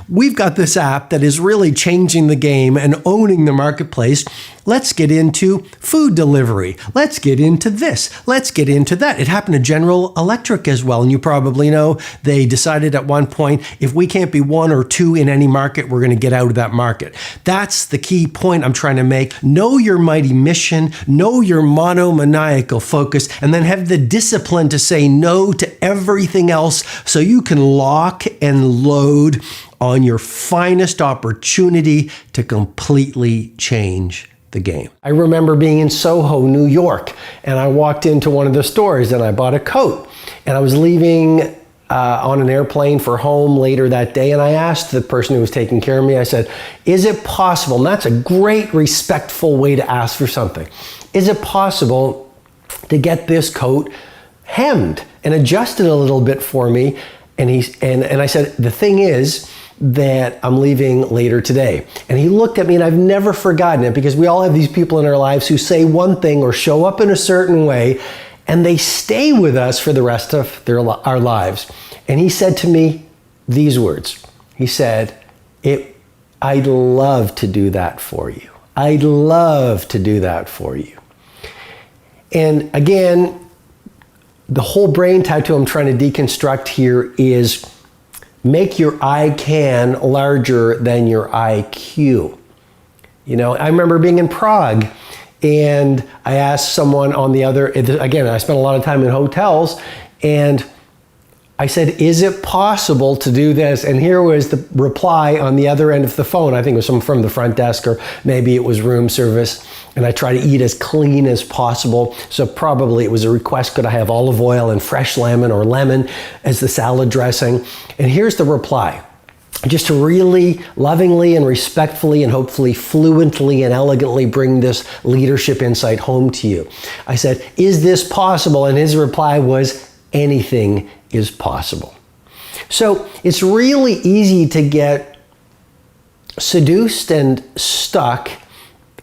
we've got this app that is really changing the game and owning the marketplace. Let's get into food delivery. Let's get into this. Let's get into that. It happened to General Electric as well. And you probably know they decided at one point, if we can't be one or two in any market, we're going to get out of that market. That's the key point I'm trying to make. Know your mighty mission, know your monomaniacal focus, and then have the discipline to say no to everything else so you can lock and load on your finest opportunity to completely change the game. I remember being in Soho, New York, and I walked into one of the stores and I bought a coat. And I was leaving on an airplane for home later that day, and I asked the person who was taking care of me, I said, is it possible, and that's a great respectful way to ask for something, is it possible to get this coat hemmed and adjusted a little bit for me? And I said, the thing is that I'm leaving later today. And he looked at me, and I've never forgotten it, because we all have these people in our lives who say one thing or show up in a certain way, and they stay with us for the rest of our lives. And he said to me these words. He said, I'd love to do that for you. I'd love to do that for you. And again, the whole brain tattoo I'm trying to deconstruct here is make your I can larger than your IQ. You know, I remember being in Prague and I asked someone on the other, again, I spent a lot of time in hotels, and I said, is it possible to do this? And here was the reply on the other end of the phone. I think it was someone from the front desk, or maybe it was room service. And I try to eat as clean as possible. So probably it was a request, could I have olive oil and fresh lemon or lemon as the salad dressing? And here's the reply. Just to really lovingly and respectfully and hopefully fluently and elegantly bring this leadership insight home to you. I said, is this possible? And his reply was, anything is possible. So it's really easy to get seduced and stuck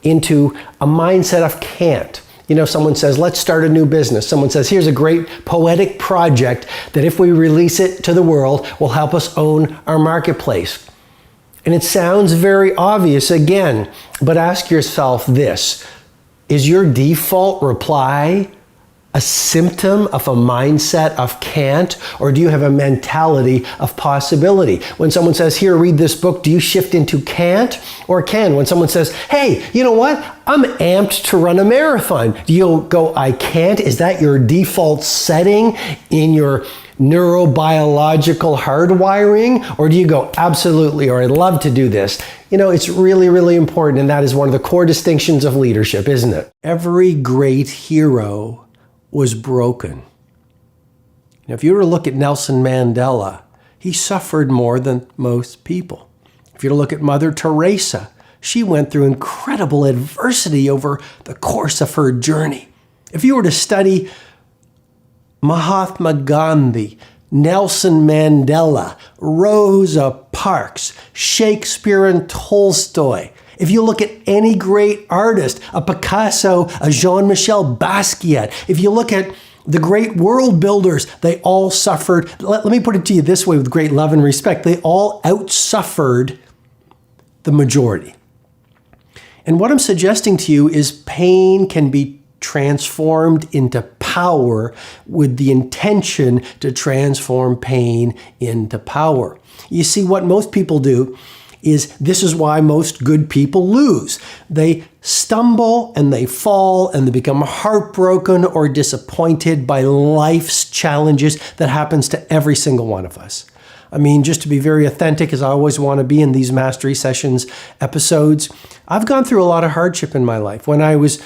into a mindset of can't. You know, someone says, let's start a new business. Someone says, here's a great poetic project that if we release it to the world will help us own our marketplace. And it sounds very obvious again, but ask yourself this: is your default reply a symptom of a mindset of can't, or do you have a mentality of possibility? When someone says, here, read this book, do you shift into can't or can? When someone says, hey, you know what? I'm amped to run a marathon. Do you go, I can't? Is that your default setting in your neurobiological hardwiring? Or do you go, absolutely, or I'd love to do this? You know, it's really, really important, and that is one of the core distinctions of leadership, isn't it? Every great hero was broken. Now, if you were to look at Nelson Mandela, he suffered more than most people. If you were to look at Mother Teresa, she went through incredible adversity over the course of her journey. If you were to study Mahatma Gandhi, Nelson Mandela, Rosa Parks, Shakespeare and Tolstoy, if you look at any great artist, a Picasso, a Jean-Michel Basquiat, if you look at the great world builders, they all suffered. Let me put it to you this way with great love and respect. They all outsuffered the majority. And what I'm suggesting to you is pain can be transformed into power with the intention to transform pain into power. You see, what most people do is, this is why most good people lose. They stumble and they fall and they become heartbroken or disappointed by life's challenges that happens to every single one of us. I mean, just to be very authentic, as I always want to be in these Mastery Sessions episodes, I've gone through a lot of hardship in my life. When I was,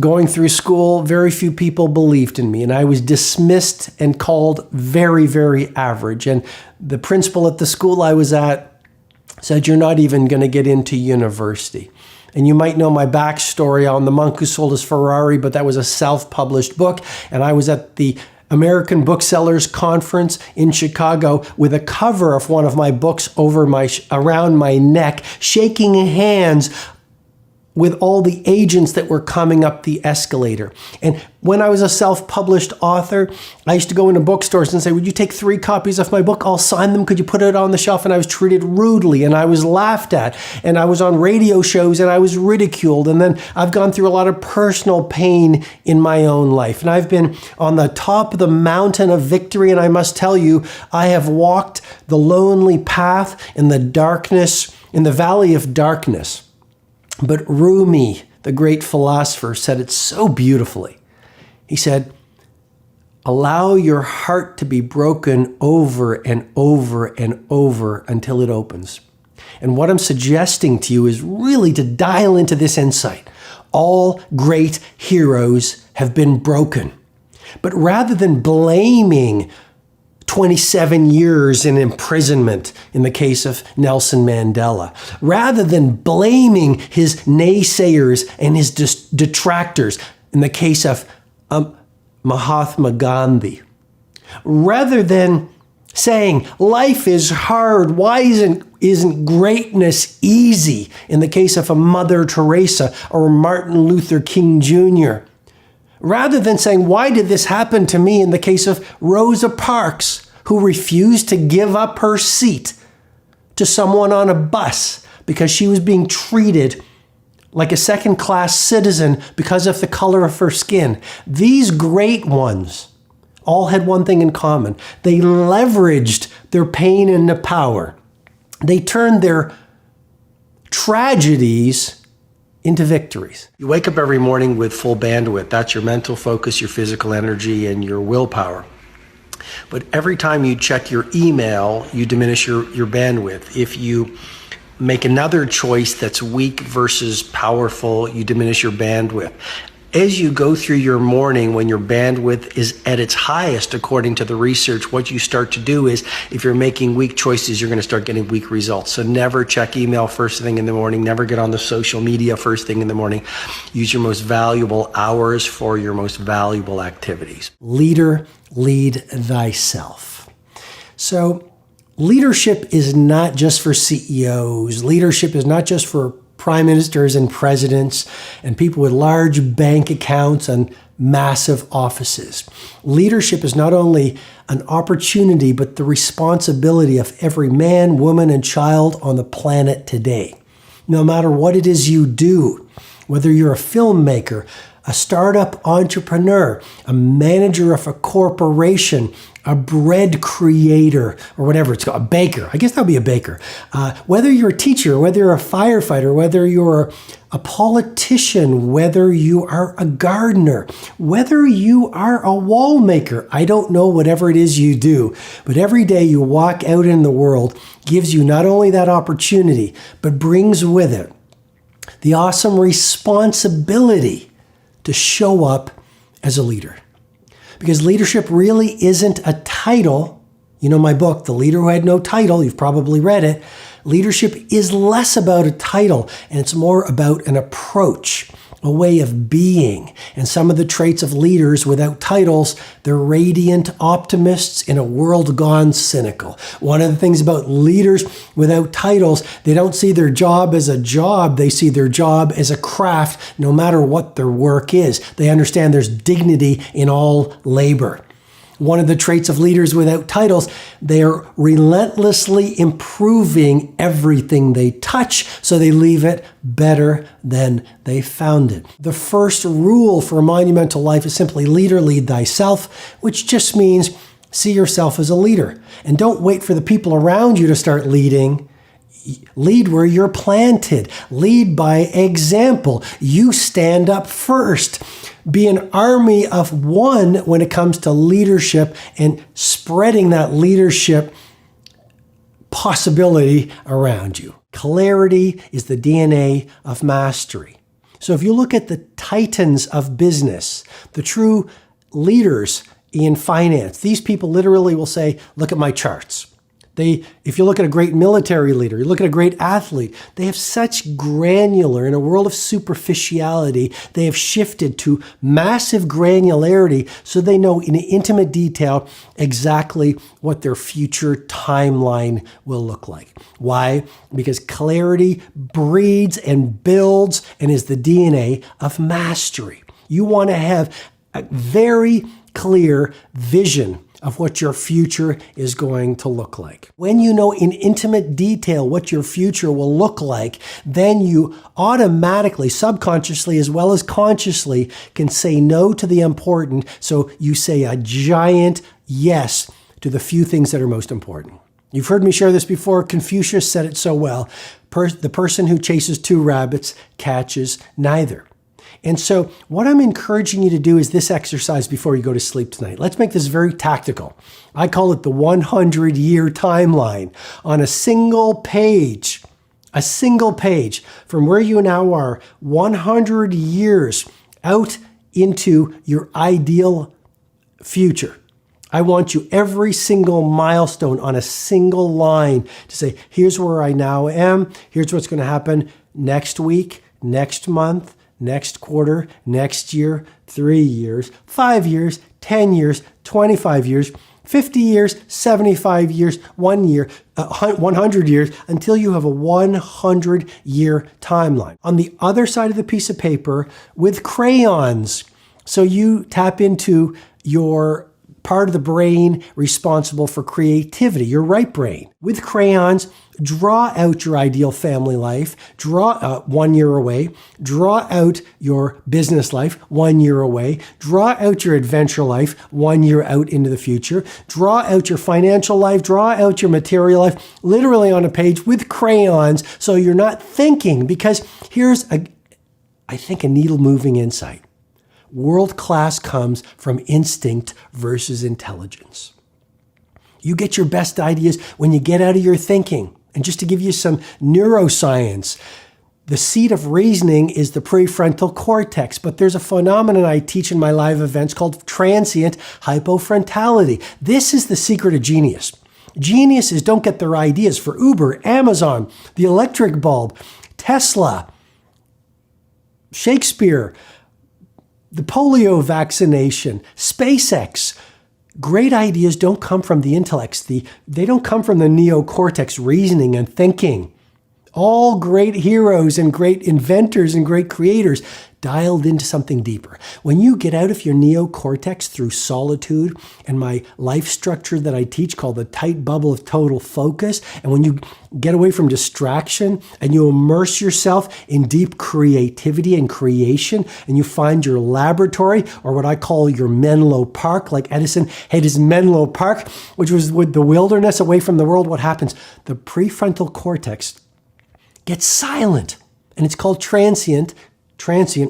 going through school, very few people believed in me, and I was dismissed and called very, very average. And the principal at the school I was at said, you're not even going to get into university. And you might know my backstory on The Monk Who Sold His Ferrari, but that was a self-published book. And I was at the American Booksellers Conference in Chicago with a cover of one of my books around my neck, shaking hands with all the agents that were coming up the escalator. And when I was a self-published author, I used to go into bookstores and say, would you take 3 copies of my book? I'll sign them. Could you put it on the shelf? And I was treated rudely, and I was laughed at, and I was on radio shows, and I was ridiculed. And then I've gone through a lot of personal pain in my own life. And I've been on the top of the mountain of victory, and I must tell you, I have walked the lonely path in the darkness, in the valley of darkness. But Rumi, the great philosopher, said it so beautifully. He said, allow your heart to be broken over and over and over until it opens. And what I'm suggesting to you is really to dial into this insight. All great heroes have been broken. But rather than blaming 27 years in imprisonment in the case of Nelson Mandela, rather than blaming his naysayers and his detractors in the case of Mahatma Gandhi, rather than saying life is hard, why isn't greatness easy in the case of a Mother Teresa or Martin Luther King Jr., rather than saying, why did this happen to me in the case of Rosa Parks, who refused to give up her seat to someone on a bus because she was being treated like a second-class citizen because of the color of her skin. These great ones all had one thing in common. They leveraged their pain into power. They turned their tragedies into victories. You wake up every morning with full bandwidth. That's your mental focus, your physical energy, and your willpower. But every time you check your email, you diminish your bandwidth. If you make another choice that's weak versus powerful, you diminish your bandwidth. As you go through your morning, when your bandwidth is at its highest, according to the research, what you start to do is, if you're making weak choices, you're going to start getting weak results. So never check email first thing in the morning. Never get on the social media first thing in the morning. Use your most valuable hours for your most valuable activities. Leader, lead thyself. So leadership is not just for CEOs. Leadership is not just for prime ministers and presidents and people with large bank accounts and massive offices. Leadership is not only an opportunity, but the responsibility of every man, woman, and child on the planet today. No matter what it is you do, whether you're a filmmaker, a startup entrepreneur, a manager of a corporation, a bread creator, or whatever it's called, a baker. I guess that would be a baker. Whether you're a teacher, whether you're a firefighter, whether you're a politician, whether you are a gardener, whether you are a wall maker, I don't know, whatever it is you do, but every day you walk out in the world gives you not only that opportunity, but brings with it the awesome responsibility to show up as a leader. Because leadership really isn't a title. You know my book, The Leader Who Had No Title, you've probably read it. Leadership is less about a title, and it's more about an approach, a way of being. And some of the traits of leaders without titles, they're radiant optimists in a world gone cynical. One of the things about leaders without titles, they don't see their job as a job, they see their job as a craft, no matter what their work is. They understand there's dignity in all labor. One of the traits of leaders without titles, they are relentlessly improving everything they touch, so they leave it better than they found it. The first rule for a monumental life is simply leader, lead thyself, which just means see yourself as a leader. And don't wait for the people around you to start leading. Lead where you're planted. Lead by example. You stand up first. Be an army of one when it comes to leadership and spreading that leadership possibility around you. Clarity is the DNA of mastery. So if you look at the titans of business, the true leaders in finance, these people literally will say, look at my charts. If you look at a great military leader, you look at a great athlete, they have such granular, in a world of superficiality, they have shifted to massive granularity so they know in intimate detail exactly what their future timeline will look like. Why? Because clarity breeds and builds and is the DNA of mastery. You want to have a very clear vision of what your future is going to look like. When you know in intimate detail what your future will look like, then you automatically, subconsciously as well as consciously, can say no to the important, so you say a giant yes to the few things that are most important. You've heard me share this before. Confucius said it so well. The person who chases two rabbits catches neither. And so what I'm encouraging you to do is this exercise before you go to sleep tonight. Let's make this very tactical. I call it the 100-year timeline. On a single page from where you now are, 100 years out into your ideal future. I want you every single milestone on a single line to say, here's where I now am. Here's what's going to happen next week, next month, next quarter, next year, 3 years, 5 years, 10 years, 25 years, 50 years, 75 years, 1 year, 100 years, until you have a 100-year timeline. On the other side of the piece of paper with crayons. So you tap into your part of the brain responsible for creativity, your right brain. With crayons, Draw out your ideal family life, draw 1 year away, draw out your business life 1 year away, draw out your adventure life 1 year out into the future, draw out your financial life, draw out your material life, literally on a page with crayons so you're not thinking. Because here's, I think, a needle-moving insight. World class comes from instinct versus intelligence. You get your best ideas when you get out of your thinking. And just to give you some neuroscience, the seat of reasoning is the prefrontal cortex, but there's a phenomenon I teach in my live events called transient hypofrontality. This is the secret of genius. Geniuses don't get their ideas for Uber, Amazon, the electric bulb, Tesla, Shakespeare, the polio vaccination, SpaceX. Great ideas don't come from the intellects. They don't come from the neocortex reasoning and thinking. All great heroes and great inventors and great creators dialed into something deeper. When you get out of your neocortex through solitude and my life structure that I teach called the tight bubble of total focus, and when you get away from distraction and you immerse yourself in deep creativity and creation, and you find your laboratory, or what I call your Menlo Park, like Edison had his Menlo Park, which was with the wilderness away from the world, what happens? The prefrontal cortex gets silent, and it's called transient,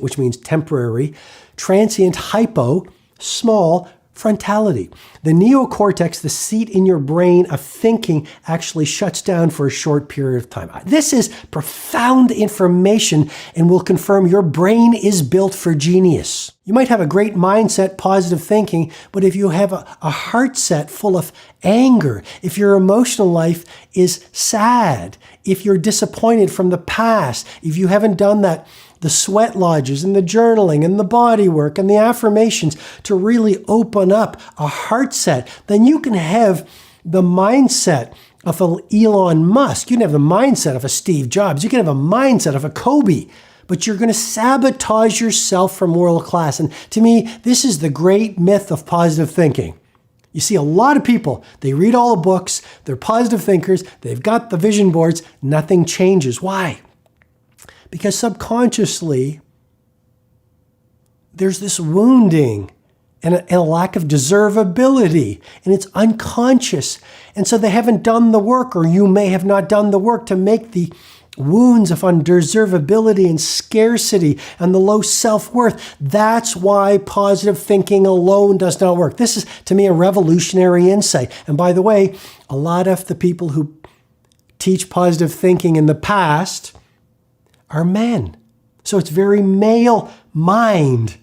which means temporary, transient hypo, small, frontality. The neocortex, the seat in your brain of thinking, actually shuts down for a short period of time. This is profound information and will confirm your brain is built for genius. You might have a great mindset, positive thinking, but if you have a heart set full of anger, if your emotional life is sad, if you're disappointed from the past, if you haven't done the sweat lodges and the journaling and the body work and the affirmations to really open up a heart set, then you can have the mindset of an Elon Musk. You can have the mindset of a Steve Jobs. You can have a mindset of a Kobe, but you're going to sabotage yourself from world class. And to me, this is the great myth of positive thinking. You see a lot of people, they read all the books, they're positive thinkers, they've got the vision boards, nothing changes. Why? Because subconsciously, there's this wounding and a lack of deservability, and it's unconscious. And so they haven't done the work, or you may have not done the work to make the wounds of undeservability and scarcity and the low self-worth. That's why positive thinking alone does not work. This is, to me, a revolutionary insight. And by the way, a lot of the people who teach positive thinking in the past are men. So it's very male mind.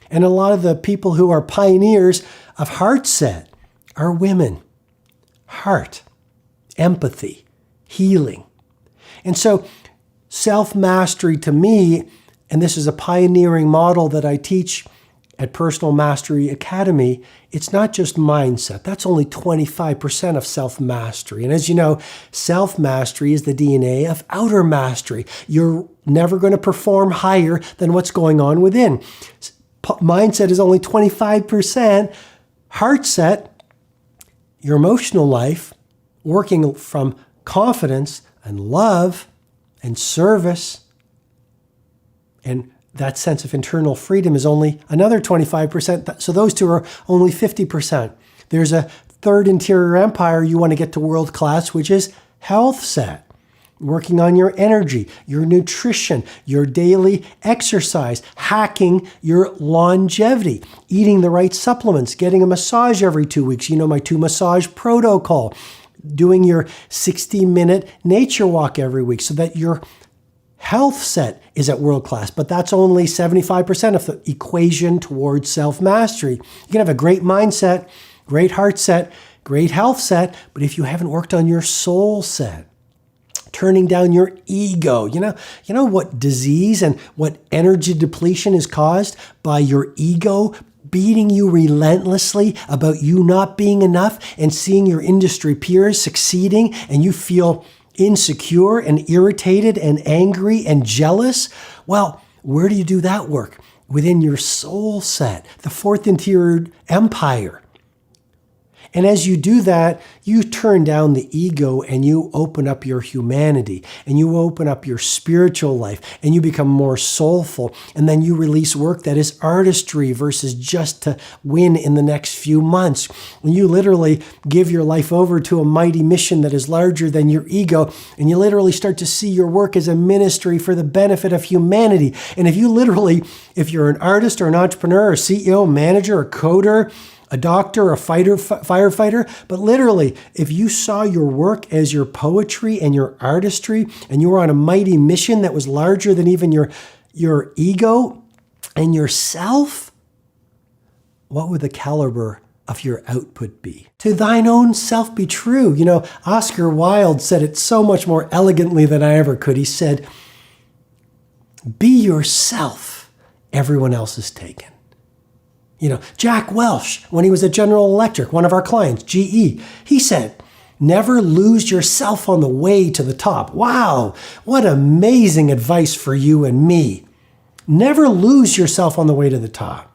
And a lot of the people who are pioneers of heart set are women. Heart, empathy, healing. And so self-mastery to me, and this is a pioneering model that I teach at Personal Mastery Academy, it's not just mindset. That's only 25% of self-mastery. And as you know, self-mastery is the DNA of outer mastery. You're never going to perform higher than what's going on within. Mindset is only 25%. Heart set, your emotional life, working from confidence and love and service, and that sense of internal freedom is only another 25%. So those two are only 50%. There's a third interior empire you want to get to world class, which is health set. Working on your energy, your nutrition, your daily exercise, hacking your longevity, eating the right supplements, getting a massage every 2 weeks. You know my 2 massage protocol, doing your 60-minute nature walk every week so that your health set is at world class. But that's only 75% of the equation towards self-mastery. You can have a great mindset, great heart set, great health set, but if you haven't worked on your soul set, turning down your ego. You know what disease and what energy depletion is caused by your ego beating you relentlessly about you not being enough and seeing your industry peers succeeding, and you feel insecure and irritated and angry and jealous. Well, where do you do that work? Within your soul set, the fourth interior empire. And as you do that, you turn down the ego and you open up your humanity and you open up your spiritual life and you become more soulful. And then you release work that is artistry versus just to win in the next few months. And you literally give your life over to a mighty mission that is larger than your ego. And you literally start to see your work as a ministry for the benefit of humanity. And if you're an artist or an entrepreneur or CEO, manager, or coder, a doctor, a firefighter, but literally, if you saw your work as your poetry and your artistry, and you were on a mighty mission that was larger than even your ego and yourself, what would the caliber of your output be? To thine own self be true. Oscar Wilde said it so much more elegantly than I ever could. He said, be yourself, everyone else is taken. Jack Welch, when he was at General Electric, one of our clients, GE, he said, never lose yourself on the way to the top. Wow, what amazing advice for you and me. Never lose yourself on the way to the top.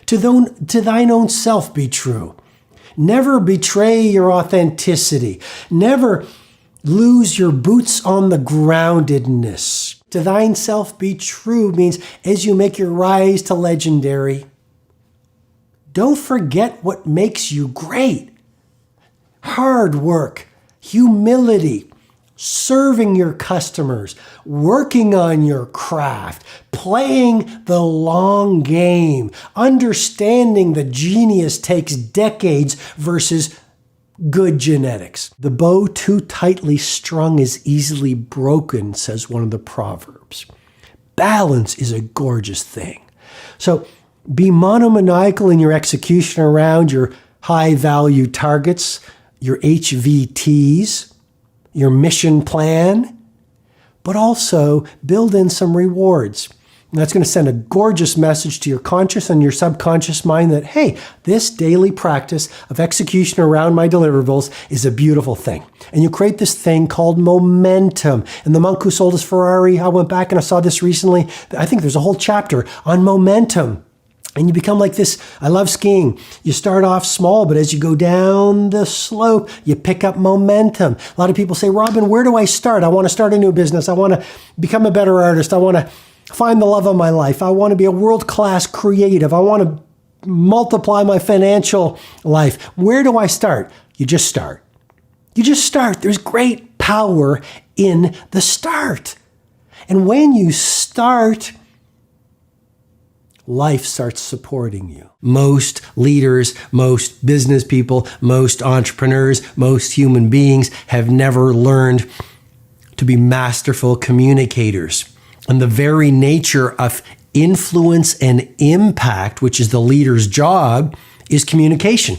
To thine own self be true. Never betray your authenticity. Never lose your boots on the groundedness. To thine self be true means as you make your rise to legendary, don't forget what makes you great. Hard work, humility, serving your customers, working on your craft, playing the long game, understanding that genius takes decades versus good genetics. The bow too tightly strung is easily broken, says one of the proverbs. Balance is a gorgeous thing. So be monomaniacal in your execution around your high-value targets, your HVTs, your mission plan, but also build in some rewards. And that's going to send a gorgeous message to your conscious and your subconscious mind that, hey, this daily practice of execution around my deliverables is a beautiful thing. And you create this thing called momentum. And the monk who sold his Ferrari, I went back and I saw this recently. I think there's a whole chapter on momentum. And you become like this. I love skiing. You start off small, but as you go down the slope, you pick up momentum. A lot of people say, Robin, where do I start? I want to start a new business. I want to become a better artist. I want to find the love of my life. I want to be a world-class creative. I want to multiply my financial life. Where do I start? You just start. You just start. There's great power in the start. And when you start, life starts supporting you. Most leaders, most business people, most entrepreneurs, most human beings have never learned to be masterful communicators. And the very nature of influence and impact, which is the leader's job, is communication.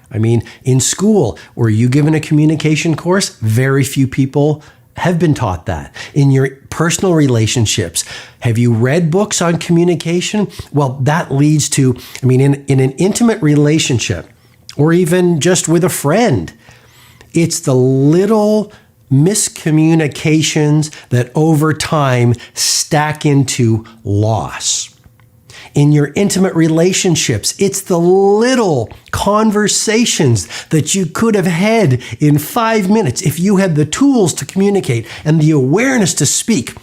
I mean, in school, were you given a communication course? Very few people have been taught that. In your personal relationships, have you read books on communication? Well, that leads to, in an intimate relationship, or even just with a friend, it's the little miscommunications that over time stack into loss. In your intimate relationships, it's the little conversations that you could have had in 5 minutes if you had the tools to communicate and the awareness to speak.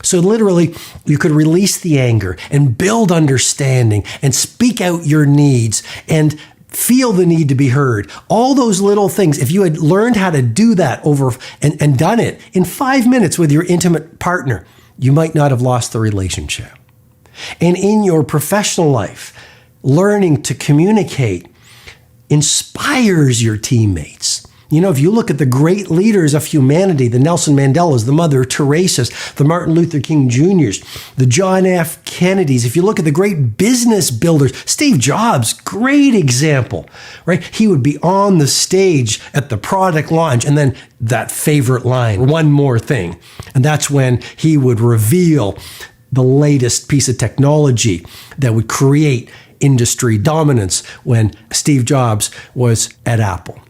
So literally, you could release the anger and build understanding and speak out your needs and feel the need to be heard. All those little things, if you had learned how to do that over and done it in 5 minutes with your intimate partner, you might not have lost the relationship. And in your professional life, learning to communicate inspires your teammates. If you look at the great leaders of humanity, the Nelson Mandelas, the Mother Teresa's, the Martin Luther King Jr.'s, the John F. Kennedys, if you look at the great business builders, Steve Jobs, great example, right? He would be on the stage at the product launch and then that favorite line, one more thing. And that's when he would reveal the latest piece of technology that would create industry dominance when Steve Jobs was at Apple.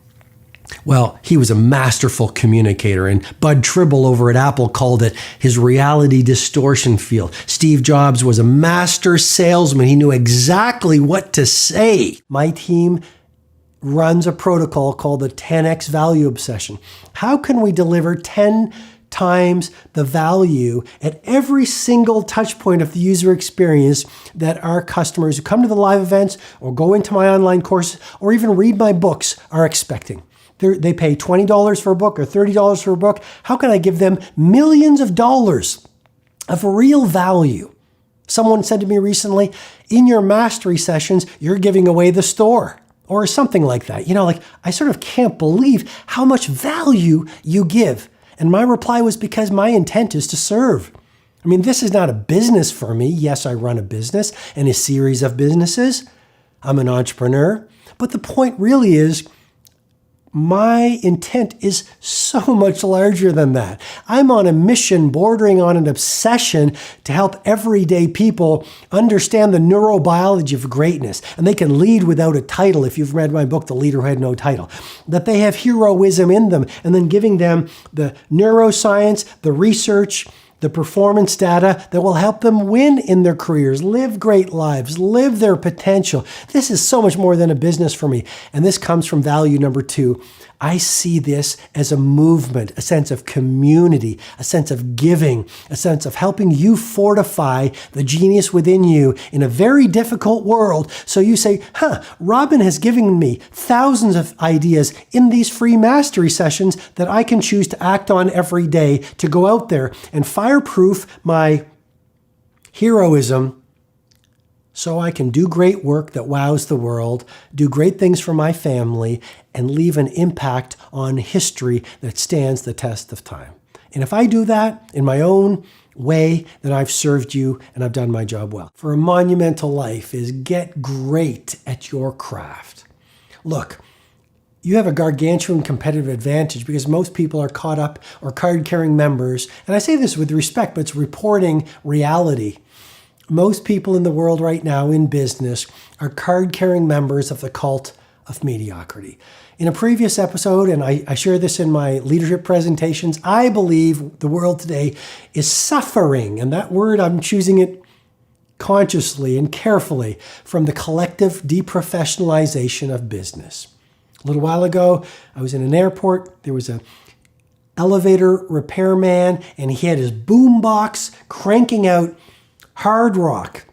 Well, he was a masterful communicator, and Bud Tribble over at Apple called it his reality distortion field. Steve Jobs was a master salesman. He knew exactly what to say. My team runs a protocol called the 10x value obsession. How can we deliver 10 times the value at every single touch point of the user experience that our customers who come to the live events or go into my online courses or even read my books are expecting? They pay $20 for a book or $30 for a book. How can I give them millions of dollars of real value? Someone said to me recently, in your mastery sessions, you're giving away the store or something like that. I sort of can't believe how much value you give. And my reply was because my intent is to serve. I mean, this is not a business for me. Yes, I run a business and a series of businesses. I'm an entrepreneur. But the point really is, my intent is so much larger than that. I'm on a mission bordering on an obsession to help everyday people understand the neurobiology of greatness. And they can lead without a title. If you've read my book, The Leader Who Had No Title, that they have heroism in them, and then giving them the neuroscience, the research, the performance data that will help them win in their careers, live great lives, live their potential. This is so much more than a business for me. And this comes from value number 2. I see this as a movement, a sense of community, a sense of giving, a sense of helping you fortify the genius within you in a very difficult world. So you say, Robin has given me thousands of ideas in these free mastery sessions that I can choose to act on every day to go out there and fireproof my heroism so I can do great work that wows the world, do great things for my family, and leave an impact on history that stands the test of time. And if I do that in my own way, then I've served you and I've done my job well. For a monumental life is get great at your craft. Look, you have a gargantuan competitive advantage because most people are caught up or card-carrying members. And I say this with respect, but it's reporting reality. Most people in the world right now in business are card-carrying members of the cult of mediocrity. In a previous episode, and I share this in my leadership presentations, I believe the world today is suffering, and that word, I'm choosing it consciously and carefully, from the collective deprofessionalization of business. A little while ago, I was in an airport. There was an elevator repairman, and he had his boombox cranking out hard rock.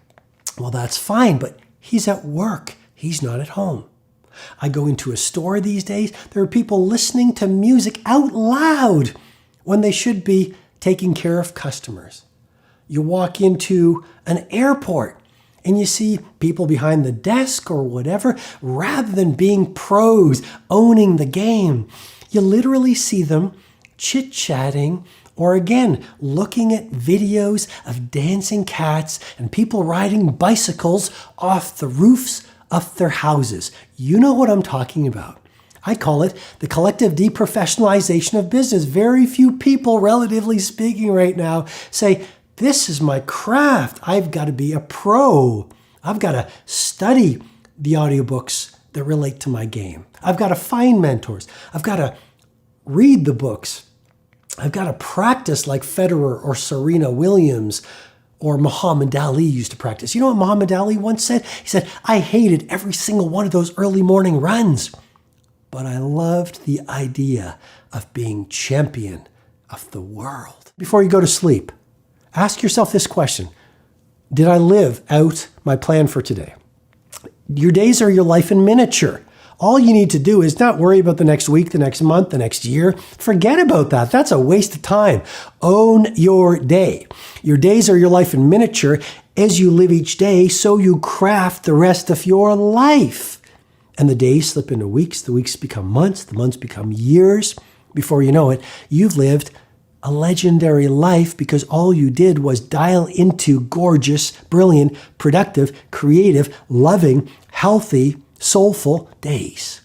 Well, that's fine, but he's at work. He's not at home. I go into a store these days. There are people listening to music out loud when they should be taking care of customers. You walk into an airport and you see people behind the desk or whatever, rather than being pros, owning the game, you literally see them chit-chatting or again, looking at videos of dancing cats and people riding bicycles off the roofs of their houses. You know what I'm talking about. I call it the collective deprofessionalization of business. Very few people, relatively speaking right now, say, this is my craft. I've got to be a pro. I've got to study the audiobooks that relate to my game. I've got to find mentors. I've got to read the books. I've got to practice like Federer or Serena Williams or Muhammad Ali used to practice. You know what Muhammad Ali once said? He said, I hated every single one of those early morning runs, but I loved the idea of being champion of the world. Before you go to sleep, ask yourself this question. Did I live out my plan for today? Your days are your life in miniature. All you need to do is not worry about the next week, the next month, the next year. Forget about that. That's a waste of time. Own your day. Your days are your life in miniature. As you live each day, so you craft the rest of your life. And the days slip into weeks. The weeks become months. The months become years. Before you know it, you've lived a legendary life because all you did was dial into gorgeous, brilliant, productive, creative, loving, healthy, soulful days.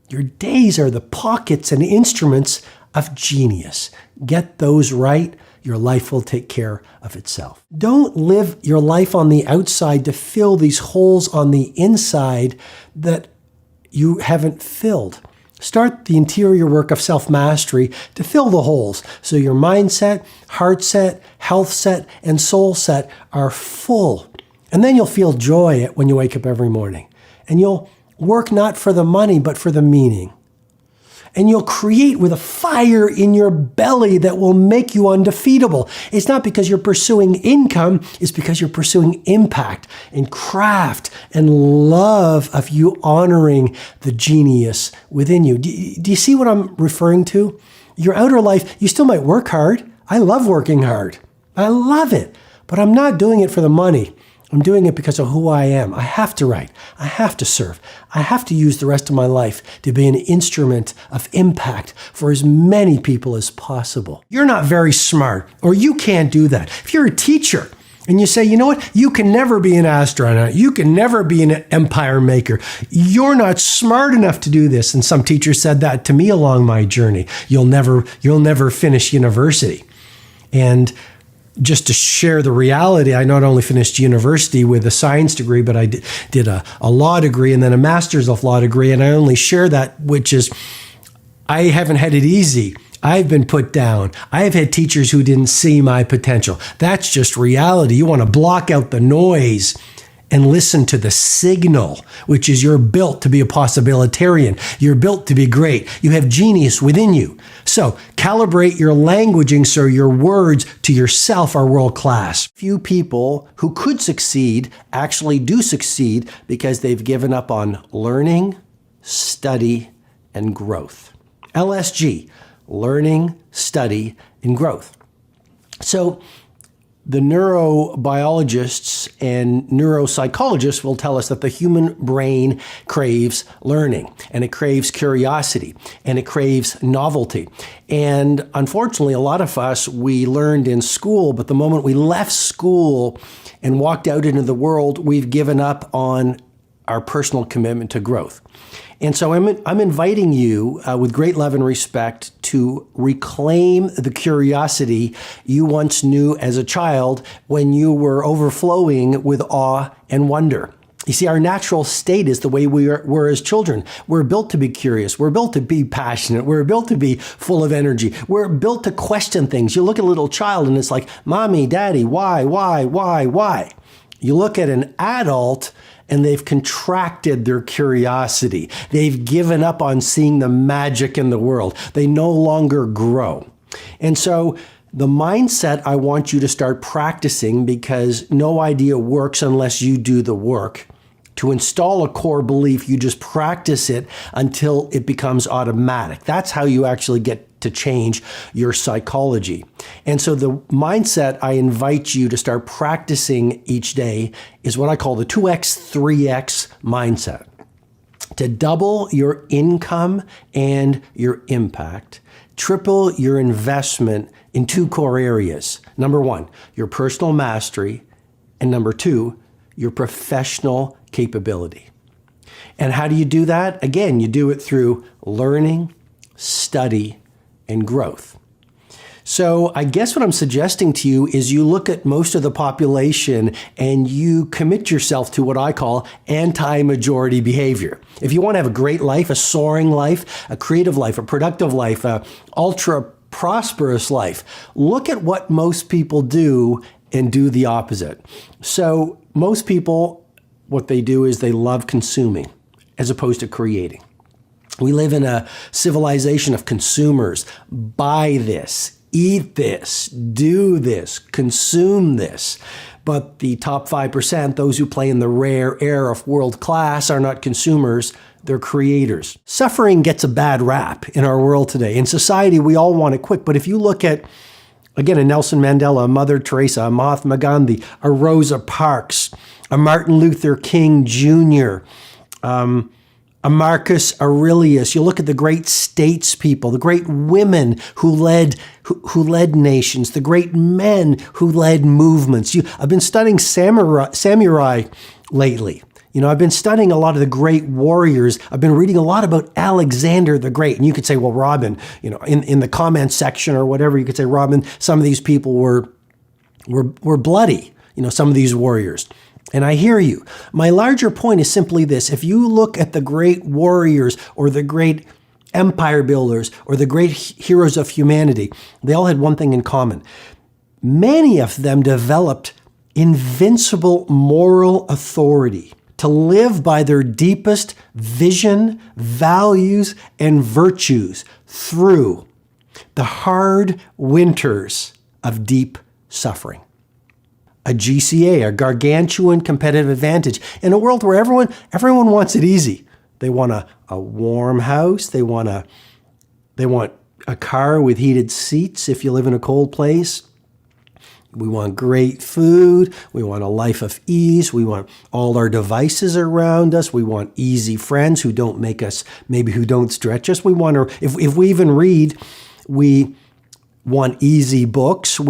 Your days are the pockets and instruments of genius. Get those right, your life will take care of itself. Don't live your life on the outside to fill these holes on the inside that you haven't filled. Start the interior work of self-mastery to fill the holes so your mindset, heart set, health set, and soul set are full. And then you'll feel joy when you wake up every morning. And you'll Work not for the money, but for the meaning. And you'll create with a fire in your belly that will make you undefeatable. It's not because you're pursuing income, it's because you're pursuing impact and craft and love of you honoring the genius within you. Do you see what I'm referring to? Your outer life, you still might work hard. I love working hard. I love it. But I'm not doing it for the money. I'm doing it because of who I am. I have to write. I have to serve. I have to use the rest of my life to be an instrument of impact for as many people as possible. You're not very smart, or you can't do that. If you're a teacher and you say, you know what, you can never be an astronaut, you can never be an empire maker, you're not smart enough to do this. And some teachers said that to me along my journey. You'll never finish university. And just to share the reality, I not only finished university with a science degree, but I did a law degree and then a master's of law degree. And I only share that, which is, I haven't had it easy. I've been put down. I've had teachers who didn't see my potential. That's just reality. You want to block out the noise and listen to the signal, which is you're built to be a possibilitarian. You're built to be great. You have genius within you. So calibrate your languaging so your words to yourself are world class. Few people who could succeed actually do succeed because they've given up on learning, study, and growth. LSG, learning, study, and growth. So the neurobiologists and neuropsychologists will tell us that the human brain craves learning, and it craves curiosity, and it craves novelty. And unfortunately, a lot of us, we learned in school, but the moment we left school and walked out into the world, we've given up on our personal commitment to growth. And so I'm inviting you with great love and respect to reclaim the curiosity you once knew as a child when you were overflowing with awe and wonder. You see, our natural state is the way we were as children. We're built to be curious. We're built to be passionate. We're built to be full of energy. We're built to question things. You look at a little child and it's like, Mommy, Daddy, why? You look at an adult and they've contracted their curiosity. They've given up on seeing the magic in the world. They no longer grow. And so the mindset I want you to start practicing, because no idea works unless you do the work. To install a core belief, you just practice it until it becomes automatic. That's how you actually get to change your psychology. And so the mindset I invite you to start practicing each day is what I call the 2X, 3X mindset. To double your income and your impact, triple your investment in two core areas. Number one, your personal mastery, and number two, your professional capability. And how do you do that? Again, you do it through learning, study, and growth. So I guess what I'm suggesting to you is you look at most of the population and you commit yourself to what I call anti-majority behavior. If you want to have a great life, a soaring life, a creative life, a productive life, a ultra prosperous life, look at what most people do and do the opposite. So most people, what they do is they love consuming as opposed to creating. We live in a civilization of consumers. Buy this, eat this, do this, consume this. But the top 5%, those who play in the rare air of world class, are not consumers, they're creators. Suffering gets a bad rap in our world today. In society, we all want it quick. But if you look at, again, a Nelson Mandela, a Mother Teresa, a Mahatma Gandhi, a Rosa Parks, a Martin Luther King Jr., a Marcus Aurelius. You look at the great statespeople, the great women who led nations, the great men who led movements. I've been studying samurai lately. I've been studying a lot of the great warriors. I've been reading a lot about Alexander the Great. And you could say, well, Robin, in the comments section or whatever, you could say, Robin, some of these people were bloody, some of these warriors. And I hear you. My larger point is simply this. If you look at the great warriors or the great empire builders or the great heroes of humanity, they all had one thing in common. Many of them developed invincible moral authority to live by their deepest vision, values, and virtues through the hard winters of deep suffering. A GCA, a gargantuan competitive advantage, in a world where everyone wants it easy. They want a warm house. They want a car with heated seats if you live in a cold place. We want great food. We want a life of ease. We want all our devices around us. We want easy friends who don't make us, maybe who don't stretch us. We want to, if we even read, we want easy books.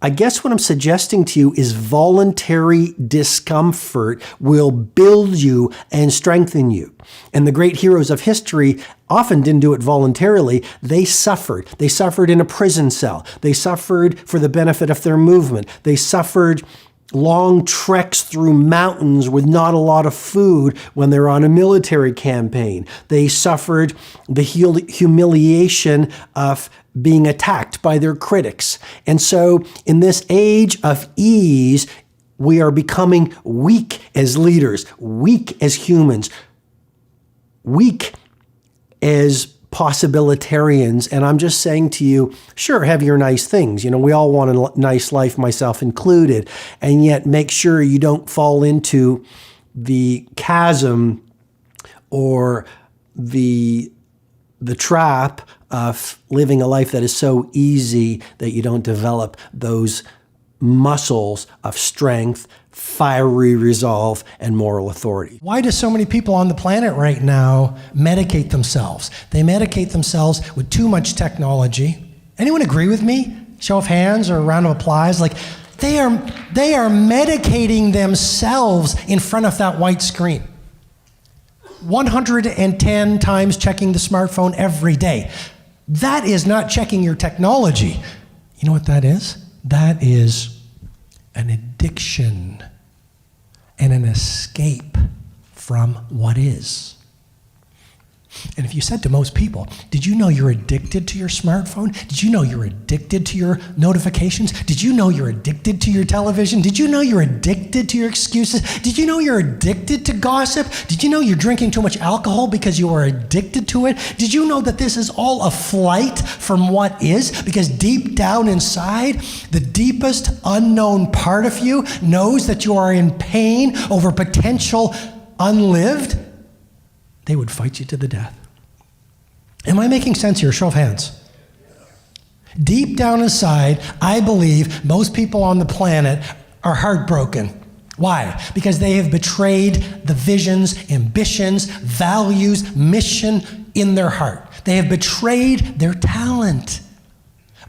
I guess what I'm suggesting to you is voluntary discomfort will build you and strengthen you. And the great heroes of history often didn't do it voluntarily. They suffered. They suffered in a prison cell. They suffered for the benefit of their movement. They suffered long treks through mountains with not a lot of food when they're on a military campaign. They suffered the humiliation of being attacked by their critics. And so in this age of ease, we are becoming weak as leaders, weak as humans, weak as possibilitarians. And I'm just saying to you, sure, have your nice things. You know, we all want a nice life, myself included. And yet make sure you don't fall into the chasm or the trap of living a life that is so easy that you don't develop those muscles of strength, fiery resolve, and moral authority. Why do so many people on the planet right now medicate themselves? They medicate themselves with too much technology. Anyone agree with me? Show of hands or a round of applause. Like they are medicating themselves in front of that white screen. 110 times checking the smartphone every day. That is not checking your technology. You know what that is? That is an addiction and an escape from what is. And if you said to most people, did you know you're addicted to your smartphone? Did you know you're addicted to your notifications? Did you know you're addicted to your television? Did you know you're addicted to your excuses? Did you know you're addicted to gossip? Did you know you're drinking too much alcohol because you are addicted to it? Did you know that this is all a flight from what is? Because deep down inside, the deepest unknown part of you knows that you are in pain over potential unlived. They would fight you to the death. Am I making sense here? Show of hands. Deep down inside, I believe most people on the planet are heartbroken. Why? Because they have betrayed the visions, ambitions, values, mission in their heart. They have betrayed their talent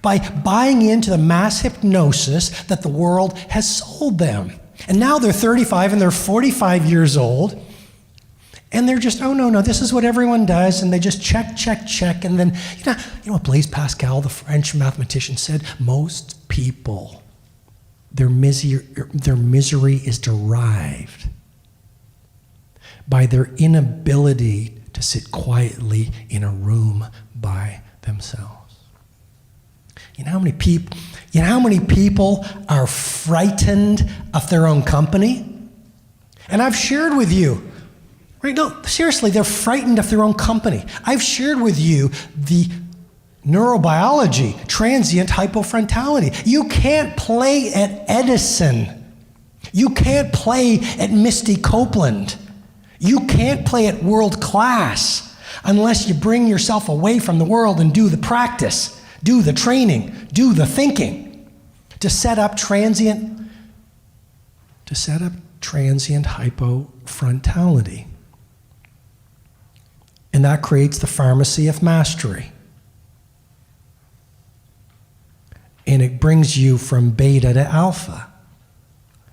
by buying into the mass hypnosis that the world has sold them. And now they're 35 and they're 45 years old. And they're just, oh, no, this is what everyone does. And they just check. And then, you know what Blaise Pascal, the French mathematician, said? Most people, their misery is derived by their inability to sit quietly in a room by themselves. You know how many people are frightened of their own company? And I've shared with you, right? No, seriously, they're frightened of their own company. I've shared with you the neurobiology, transient hypofrontality. You can't play at Edison. You can't play at Misty Copeland. You can't play at world class unless you bring yourself away from the world and do the practice, do the training, do the thinking to set up transient hypofrontality. And that creates the pharmacy of mastery. And it brings you from beta to alpha.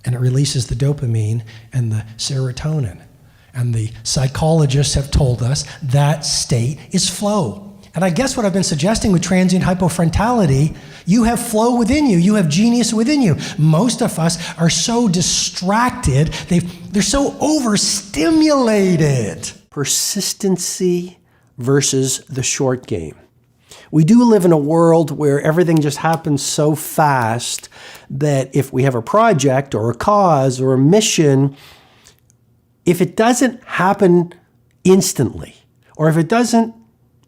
And it releases the dopamine and the serotonin. And the psychologists have told us that state is flow. And I guess what I've been suggesting with transient hypofrontality, you have flow within you. You have genius within you. Most of us are so distracted. They're so overstimulated. Persistency versus the short game. We do live in a world where everything just happens so fast that if we have a project or a cause or a mission, if it doesn't happen instantly, or if it doesn't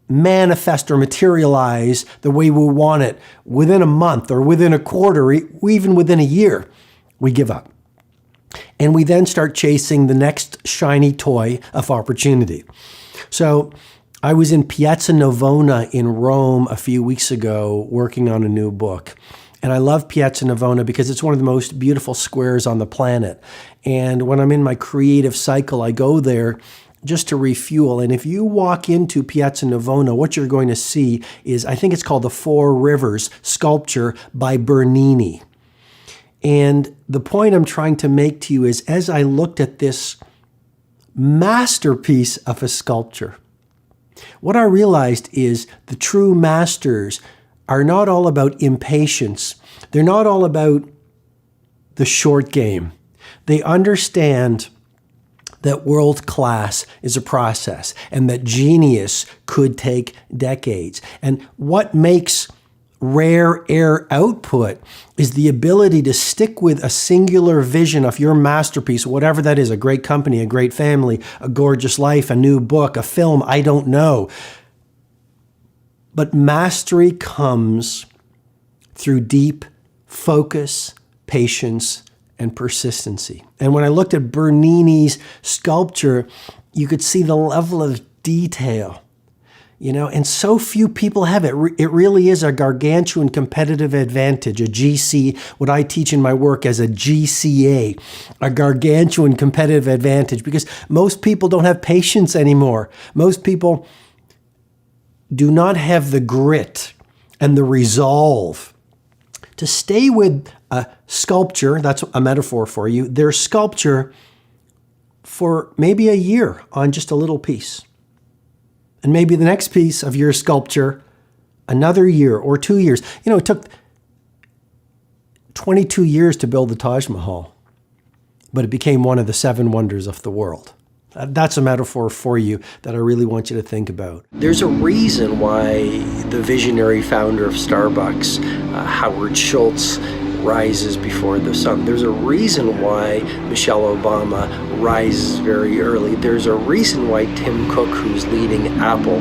manifest or materialize the way we want it within a month or within a quarter, even within a year, we give up. And we then start chasing the next shiny toy of opportunity. So I was in Piazza Navona in Rome a few weeks ago working on a new book. And I love Piazza Navona because it's one of the most beautiful squares on the planet. And when I'm in my creative cycle, I go there just to refuel. And if you walk into Piazza Navona, what you're going to see is, I think it's called the Four Rivers sculpture by Bernini. And the point I'm trying to make to you is, as I looked at this masterpiece of a sculpture, what I realized is the true masters are not all about impatience. They're not all about the short game. They understand that world class is a process and that genius could take decades. And what makes rare air output is the ability to stick with a singular vision of your masterpiece, whatever that is, a great company, a great family, a gorgeous life, a new book, a film, I don't know. But mastery comes through deep focus, patience, and persistency. And when I looked at Bernini's sculpture, you could see the level of detail, and so few people have it. It really is a gargantuan competitive advantage, a GC, what I teach in my work as a GCA, a gargantuan competitive advantage, because most people don't have patience anymore. Most people do not have the grit and the resolve to stay with a sculpture, that's a metaphor for you, their sculpture for maybe a year on just a little piece. And maybe the next piece of your sculpture, another year or 2 years. It took 22 years to build the Taj Mahal, but it became one of the 7 wonders of the world. That's a metaphor for you that I really want you to think about. There's a reason why the visionary founder of Starbucks, Howard Schultz, rises before the sun. There's a reason why Michelle Obama rises very early. There's a reason why Tim Cook, who's leading Apple,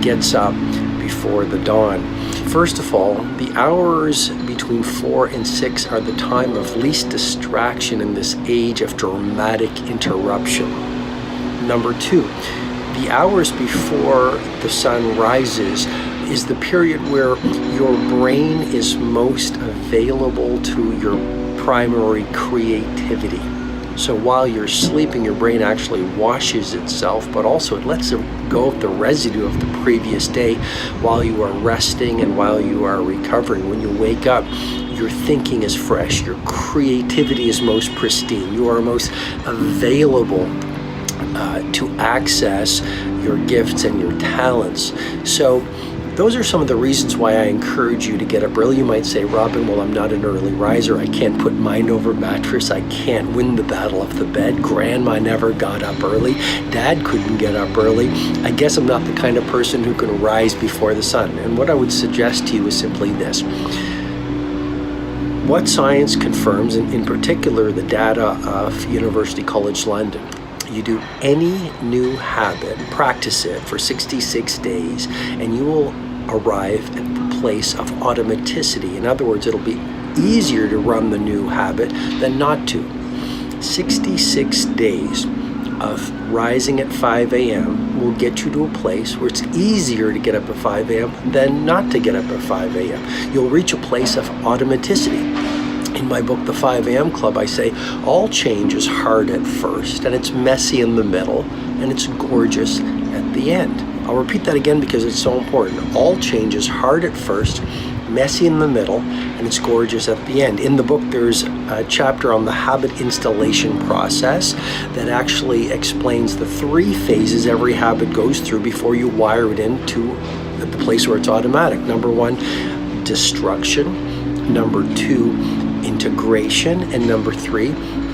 gets up before the dawn. First of all, the hours between 4 and 6 are the time of least distraction in this age of dramatic interruption. Number 2, the hours before the sun rises is the period where your brain is most available to your primary creativity. So while you're sleeping, your brain actually washes itself, but also it lets go of the residue of the previous day while you are resting and while you are recovering. When you wake up, your thinking is fresh, your creativity is most pristine, you are most available to access your gifts and your talents. So those are some of the reasons why I encourage you to get up early. You might say, Robin, well, I'm not an early riser. I can't put mind over mattress. I can't win the battle of the bed. Grandma never got up early. Dad couldn't get up early. I guess I'm not the kind of person who can rise before the sun. And what I would suggest to you is simply this. What science confirms, and in particular the data of University College London, you do any new habit, practice it for 66 days, and you will arrive at the place of automaticity. In other words, it'll be easier to run the new habit than not to. 66 days of rising at 5 a.m. will get you to a place where it's easier to get up at 5 a.m. than not to get up at 5 a.m. You'll reach a place of automaticity. In my book, The 5 a.m. Club, I say all change is hard at first, and it's messy in the middle, and it's gorgeous at the end. I'll repeat that again because it's so important. All change is hard at first, messy in the middle, and it's gorgeous at the end. In the book, there's a chapter on the habit installation process that actually explains the 3 phases every habit goes through before you wire it into the place where it's automatic. Number 1, destruction. Number 2, integration, and number 3,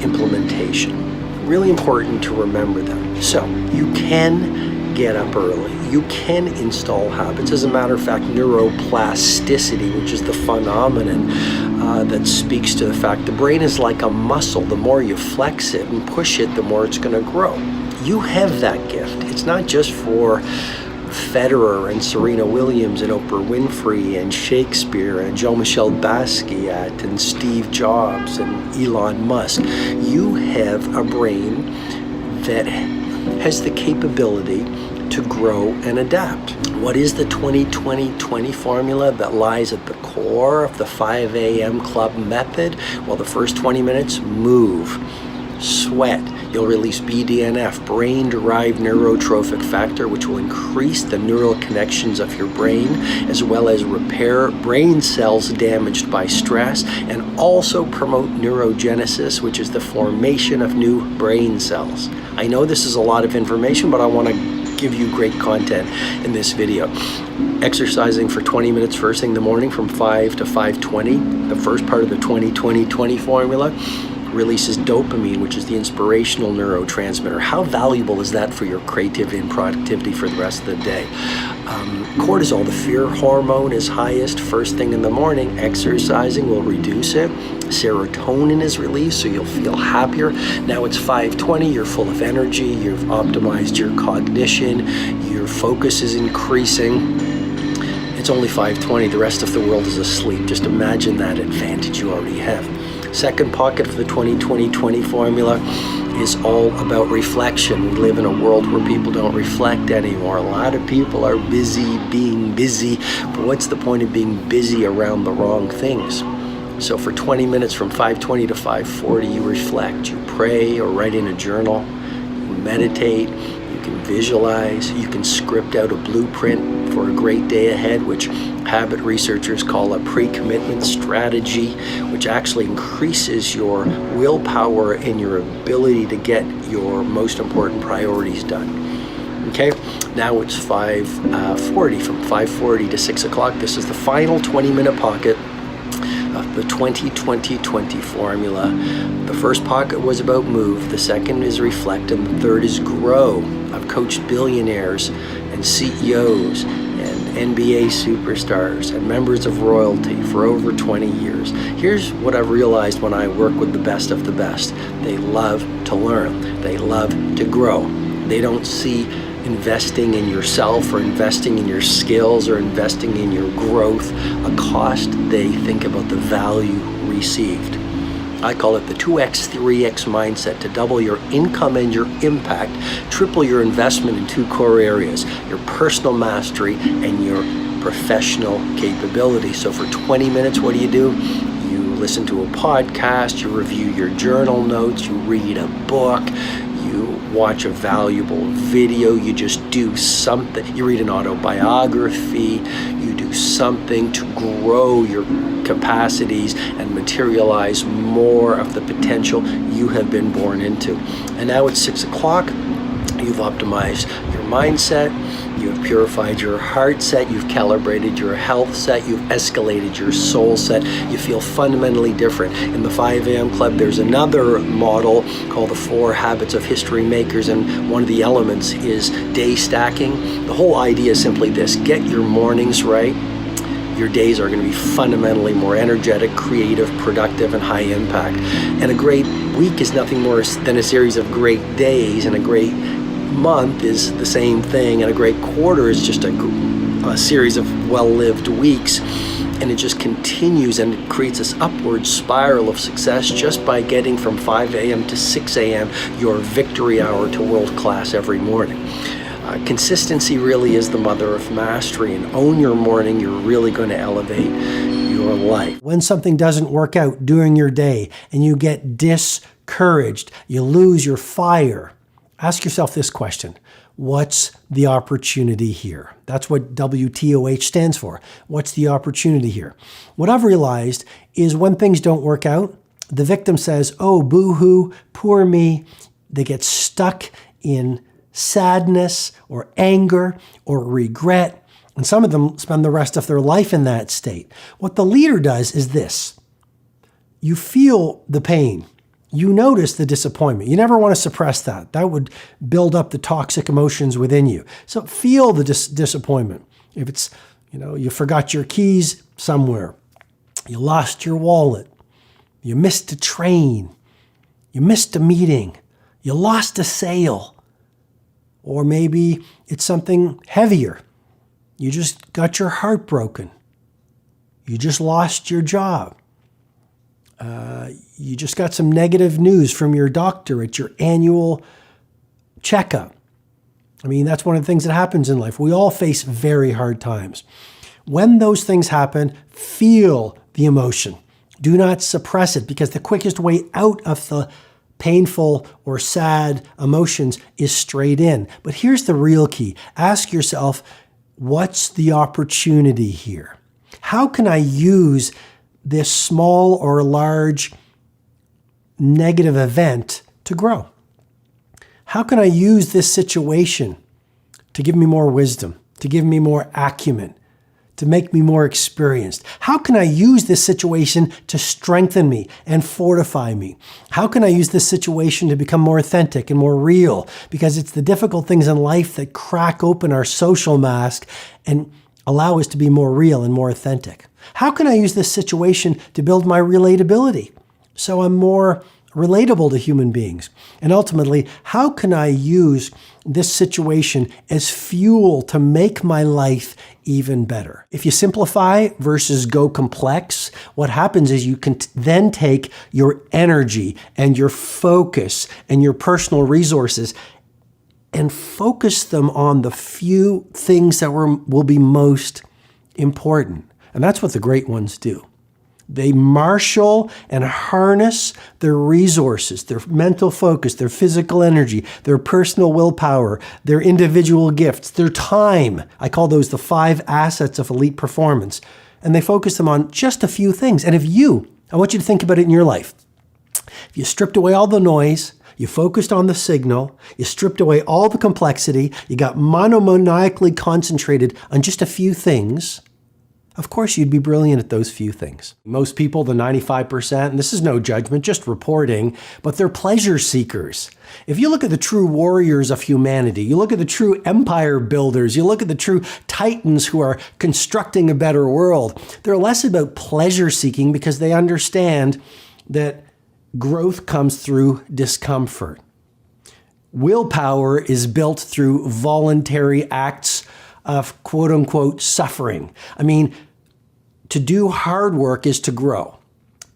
implementation. Really important to remember them. So you can get up early. You can install habits. As a matter of fact, neuroplasticity, which is the phenomenon that speaks to the fact the brain is like a muscle. The more you flex it and push it, the more it's going to grow. You have that gift. It's not just for Federer and Serena Williams and Oprah Winfrey and Shakespeare and Jean-Michel Basquiat and Steve Jobs and Elon Musk. You have a brain that has the capability to grow and adapt. What is the 20-20-20 formula that lies at the core of the 5 a.m. club method? Well, the first 20 minutes, move, sweat. You'll release BDNF, brain-derived neurotrophic factor, which will increase the neural connections of your brain, as well as repair brain cells damaged by stress, and also promote neurogenesis, which is the formation of new brain cells. I know this is a lot of information, but I want to give you great content in this video. Exercising for 20 minutes first thing in the morning from 5 to 5:20, the first part of the 20-20-20 formula, releases dopamine, which is the inspirational neurotransmitter. How valuable is that for your creativity and productivity for the rest of the day? Cortisol, the fear hormone, is highest first thing in the morning. Exercising will reduce it. Serotonin is released, so you'll feel happier. Now it's 5:20, you're full of energy, you've optimized your cognition, your focus is increasing. It's only 5:20, the rest of the world is asleep. Just imagine that advantage you already have. Second pocket for the 20-20-20 formula is all about reflection. We live in a world where people don't reflect anymore. A lot of people are busy being busy, but what's the point of being busy around the wrong things? So for 20 minutes from 5:20 to 5:40, you reflect, you pray or write in a journal, you meditate, you can visualize, you can script out a blueprint for a great day ahead, which habit researchers call a pre-commitment strategy, which actually increases your willpower and your ability to get your most important priorities done. Okay, now it's 5:40, from 5:40 to 6 o'clock. This is the final 20-minute pocket of the 20-20-20 formula. The first pocket was about move, the second is reflect, and the third is grow. I've coached billionaires and CEOs and NBA superstars and members of royalty for over 20 years. Here's what I've realized when I work with the best of the best. They love to learn. They love to grow. They don't see investing in yourself or investing in your skills or investing in your growth a cost. They think about the value received. I call it the 2x, 3x mindset, to double your income and your impact, triple your investment in two core areas, your personal mastery and your professional capability. So for 20 minutes, what do? You listen to a podcast, you review your journal notes, you read a book, you watch a valuable video, you just do something, you read an autobiography, you do something to grow your capacities and materialize more of the potential you have been born into. And now it's 6 o'clock, you've optimized your mindset, you've purified your heart set, you've calibrated your health set, you've escalated your soul set, you feel fundamentally different. In the 5 a.m. club, there's another model called the 4 habits of history makers, and one of the elements is day stacking. The whole idea is simply this: get your mornings right. Your days are going to be fundamentally more energetic, creative, productive, and high impact. And a great week is nothing more than a series of great days, and a great month is the same thing, and a great quarter is just a series of well-lived weeks, and it just continues and it creates this upward spiral of success just by getting from 5 a.m. to 6 a.m. your victory hour to world class every morning. Consistency really is the mother of mastery, and own your morning. You're really going to elevate your life. When something doesn't work out during your day and you get discouraged, you lose your fire, ask yourself this question: what's the opportunity here? That's what WTOH stands for. What's the opportunity here? What I've realized is when things don't work out, the victim says, oh, boo-hoo, poor me. They get stuck in sadness or anger or regret, and some of them spend the rest of their life in that state. What the leader does is this: you feel the pain, You notice the disappointment. You never want to suppress that. That would build up the toxic emotions within you. So feel the disappointment. If it's, you forgot your keys somewhere, you lost your wallet, you missed a train, you missed a meeting, you lost a sale, or maybe it's something heavier. You just got your heart broken. You just lost your job. You just got some negative news from your doctor at your annual checkup. I mean, that's one of the things that happens in life. We all face very hard times. When those things happen, feel the emotion. Do not suppress it, because the quickest way out of the painful or sad emotions is straight in. But here's the real key. Ask yourself, what's the opportunity here? How can I use this small or large negative event to grow? How can I use this situation to give me more wisdom, to give me more acumen, to make me more experienced? How can I use this situation to strengthen me and fortify me? How can I use this situation to become more authentic and more real? Because it's the difficult things in life that crack open our social mask and allow us to be more real and more authentic. How can I use this situation to build my relatability so I'm more relatable to human beings? And ultimately, how can I use this situation as fuel to make my life even better? If you simplify versus go complex, what happens is you can then take your energy and your focus and your personal resources and focus them on the few things that will be most important. And that's what the great ones do. They marshal and harness their resources, their mental focus, their physical energy, their personal willpower, their individual gifts, their time. I call those the 5 assets of elite performance. And they focus them on just a few things. And I want you to think about it in your life. If you stripped away all the noise, you focused on the signal, you stripped away all the complexity, you got monomaniacally concentrated on just a few things, of course you'd be brilliant at those few things. Most people, the 95%, and this is no judgment, just reporting, but they're pleasure seekers. If you look at the true warriors of humanity, you look at the true empire builders, you look at the true titans who are constructing a better world, they're less about pleasure seeking because they understand that growth comes through discomfort. Willpower is built through voluntary acts of quote unquote suffering. I mean, to do hard work is to grow.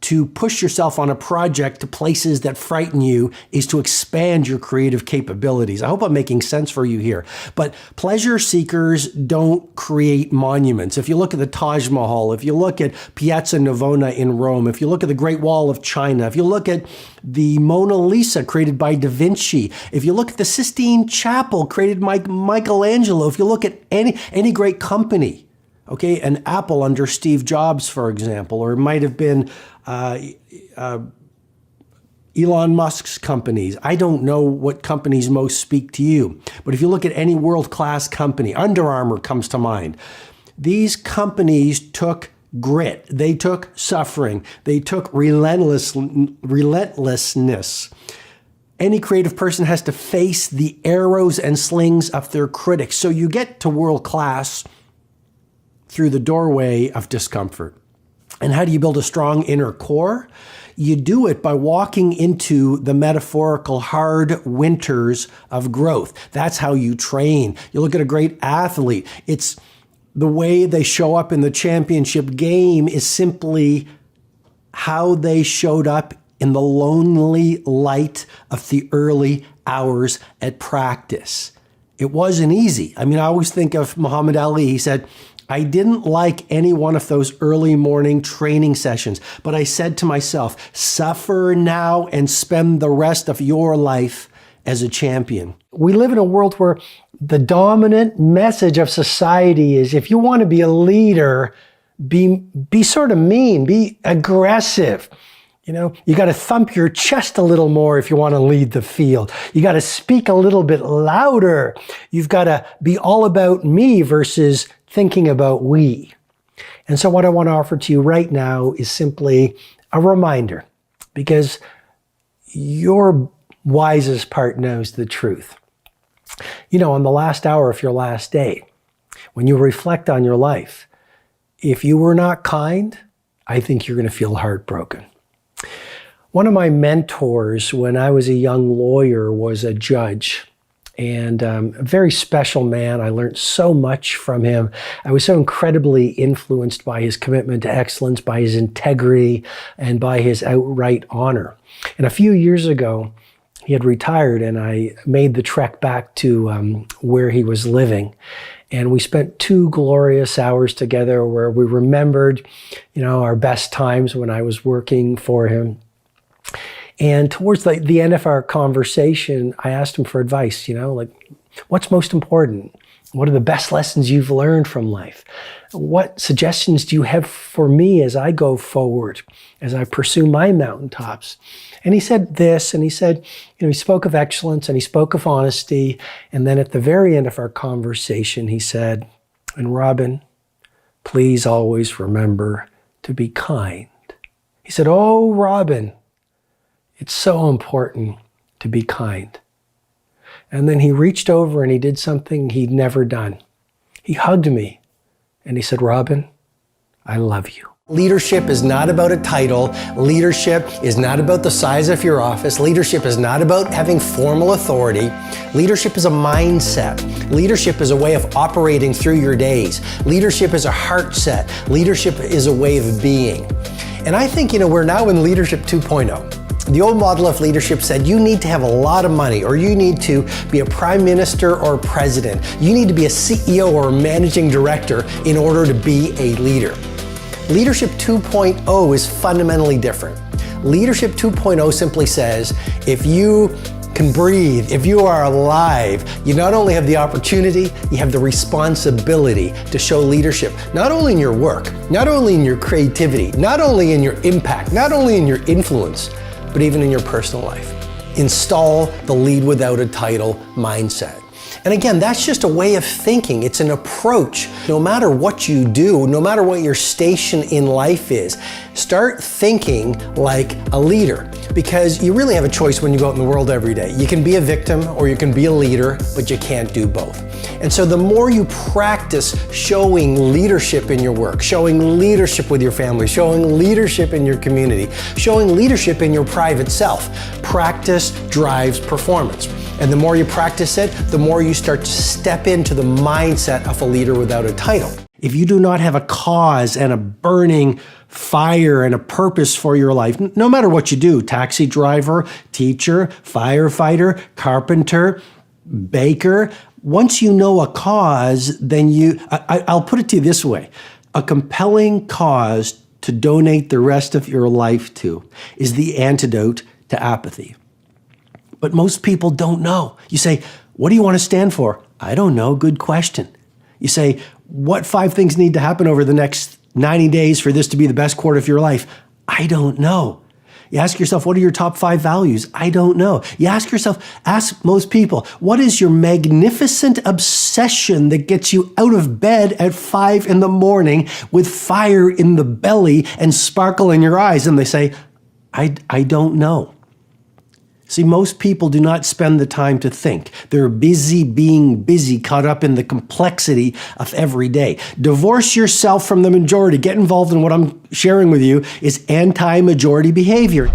To push yourself on a project to places that frighten you is to expand your creative capabilities. I hope I'm making sense for you here. But pleasure seekers don't create monuments. If you look at the Taj Mahal, if you look at Piazza Navona in Rome, if you look at the Great Wall of China, if you look at the Mona Lisa created by Da Vinci, if you look at the Sistine Chapel created by Michelangelo, if you look at any great company, okay, an Apple under Steve Jobs, for example, or it might have been Elon Musk's companies. I don't know what companies most speak to you, but if you look at any world-class company, Under Armour comes to mind. These companies took grit, they took suffering, they took relentlessness. Any creative person has to face the arrows and slings of their critics. So you get to world-class through the doorway of discomfort. And how do you build a strong inner core? You do it by walking into the metaphorical hard winters of growth. That's how you train. You look at a great athlete. It's the way they show up in the championship game is simply how they showed up in the lonely light of the early hours at practice. It wasn't easy. I mean, I always think of Muhammad Ali. He said, I didn't like any one of those early morning training sessions, but I said to myself, suffer now and spend the rest of your life as a champion. We live in a world where the dominant message of society is if you want to be a leader, be sort of mean, be aggressive. You know, you got to thump your chest a little more if you want to lead the field. You got to speak a little bit louder. You've got to be all about me versus thinking about we. And so what I want to offer to you right now is simply a reminder, because your wisest part knows the truth. You know, on the last hour of your last day, when you reflect on your life, if you were not kind, I think you're going to feel heartbroken. One of my mentors when I was a young lawyer was a judge, and a very special man. I learned so much from him. I was so incredibly influenced by his commitment to excellence, by his integrity, and by his outright honor. And a few years ago, he had retired, and I made the trek back to where he was living. And we spent 2 glorious hours together where we remembered, you know, our best times when I was working for him. And towards the end of our conversation, I asked him for advice, you know, like, what's most important? What are the best lessons you've learned from life? What suggestions do you have for me as I go forward, as I pursue my mountaintops? And he said this, and he said, you know, he spoke of excellence and he spoke of honesty. And then at the very end of our conversation, he said, and Robin, please always remember to be kind. He said, oh, Robin, it's so important to be kind. And then he reached over and he did something he'd never done. He hugged me and he said, Robin, I love you. Leadership is not about a title. Leadership is not about the size of your office. Leadership is not about having formal authority. Leadership is a mindset. Leadership is a way of operating through your days. Leadership is a heart set. Leadership is a way of being. And I think, you know, we're now in Leadership 2.0. The old model of leadership said you need to have a lot of money, or you need to be a prime minister or president. You need to be a CEO or a managing director in order to be a leader. Leadership 2.0 is fundamentally different. Leadership 2.0 simply says, if you can breathe, if you are alive, you not only have the opportunity, you have the responsibility to show leadership, not only in your work, not only in your creativity, not only in your impact, not only in your influence, but even in your personal life. Install the lead without a title mindset. And again, that's just a way of thinking. It's an approach. No matter what you do, no matter what your station in life is, start thinking like a leader, because you really have a choice when you go out in the world every day. You can be a victim or you can be a leader, but you can't do both. And so the more you practice showing leadership in your work, showing leadership with your family, showing leadership in your community, showing leadership in your private self, practice drives performance. And the more you practice it, the more you start to step into the mindset of a leader without a title. If you do not have a cause and a burning fire and a purpose for your life, no matter what you do, taxi driver, teacher, firefighter, carpenter, baker, once you know a cause, then I'll put it to you this way. A compelling cause to donate the rest of your life to is the antidote to apathy. But most people don't know. You say, what do you want to stand for? I don't know. Good question. You say, what 5 things need to happen over the next 90 days for this to be the best quarter of your life? I don't know. You ask yourself, what are your top 5 values? I don't know. You ask yourself, ask most people, what is your magnificent obsession that gets you out of bed at 5 in the morning with fire in the belly and sparkle in your eyes? And they say, I don't know. See, most people do not spend the time to think. They're busy being busy, caught up in the complexity of every day. Divorce yourself from the majority. Get involved in what I'm sharing with you is anti-majority behavior.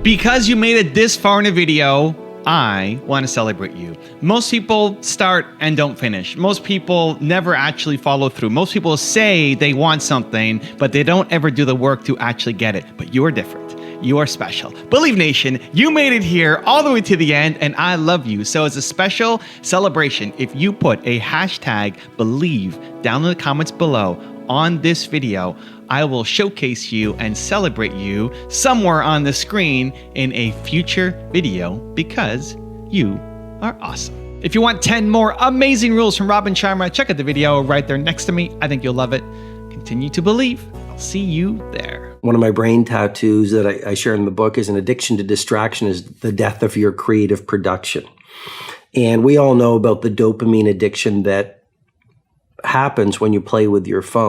Because you made it this far in a video, I want to celebrate you. Most people start and don't finish. Most people never actually follow through. Most people say they want something, but they don't ever do the work to actually get it. But you're different. You are special. Believe Nation, you made it here all the way to the end, and I love you. So as a special celebration, if you put a hashtag believe down in the comments below on this video, I will showcase you and celebrate you somewhere on the screen in a future video because you are awesome. If you want 10 more amazing rules from Rob and Sharma, check out the video right there next to me. I think you'll love it. Continue to believe. I'll see you there. One of my brain tattoos that I share in the book is an addiction to distraction is the death of your creative production. And we all know about the dopamine addiction that happens when you play with your phone.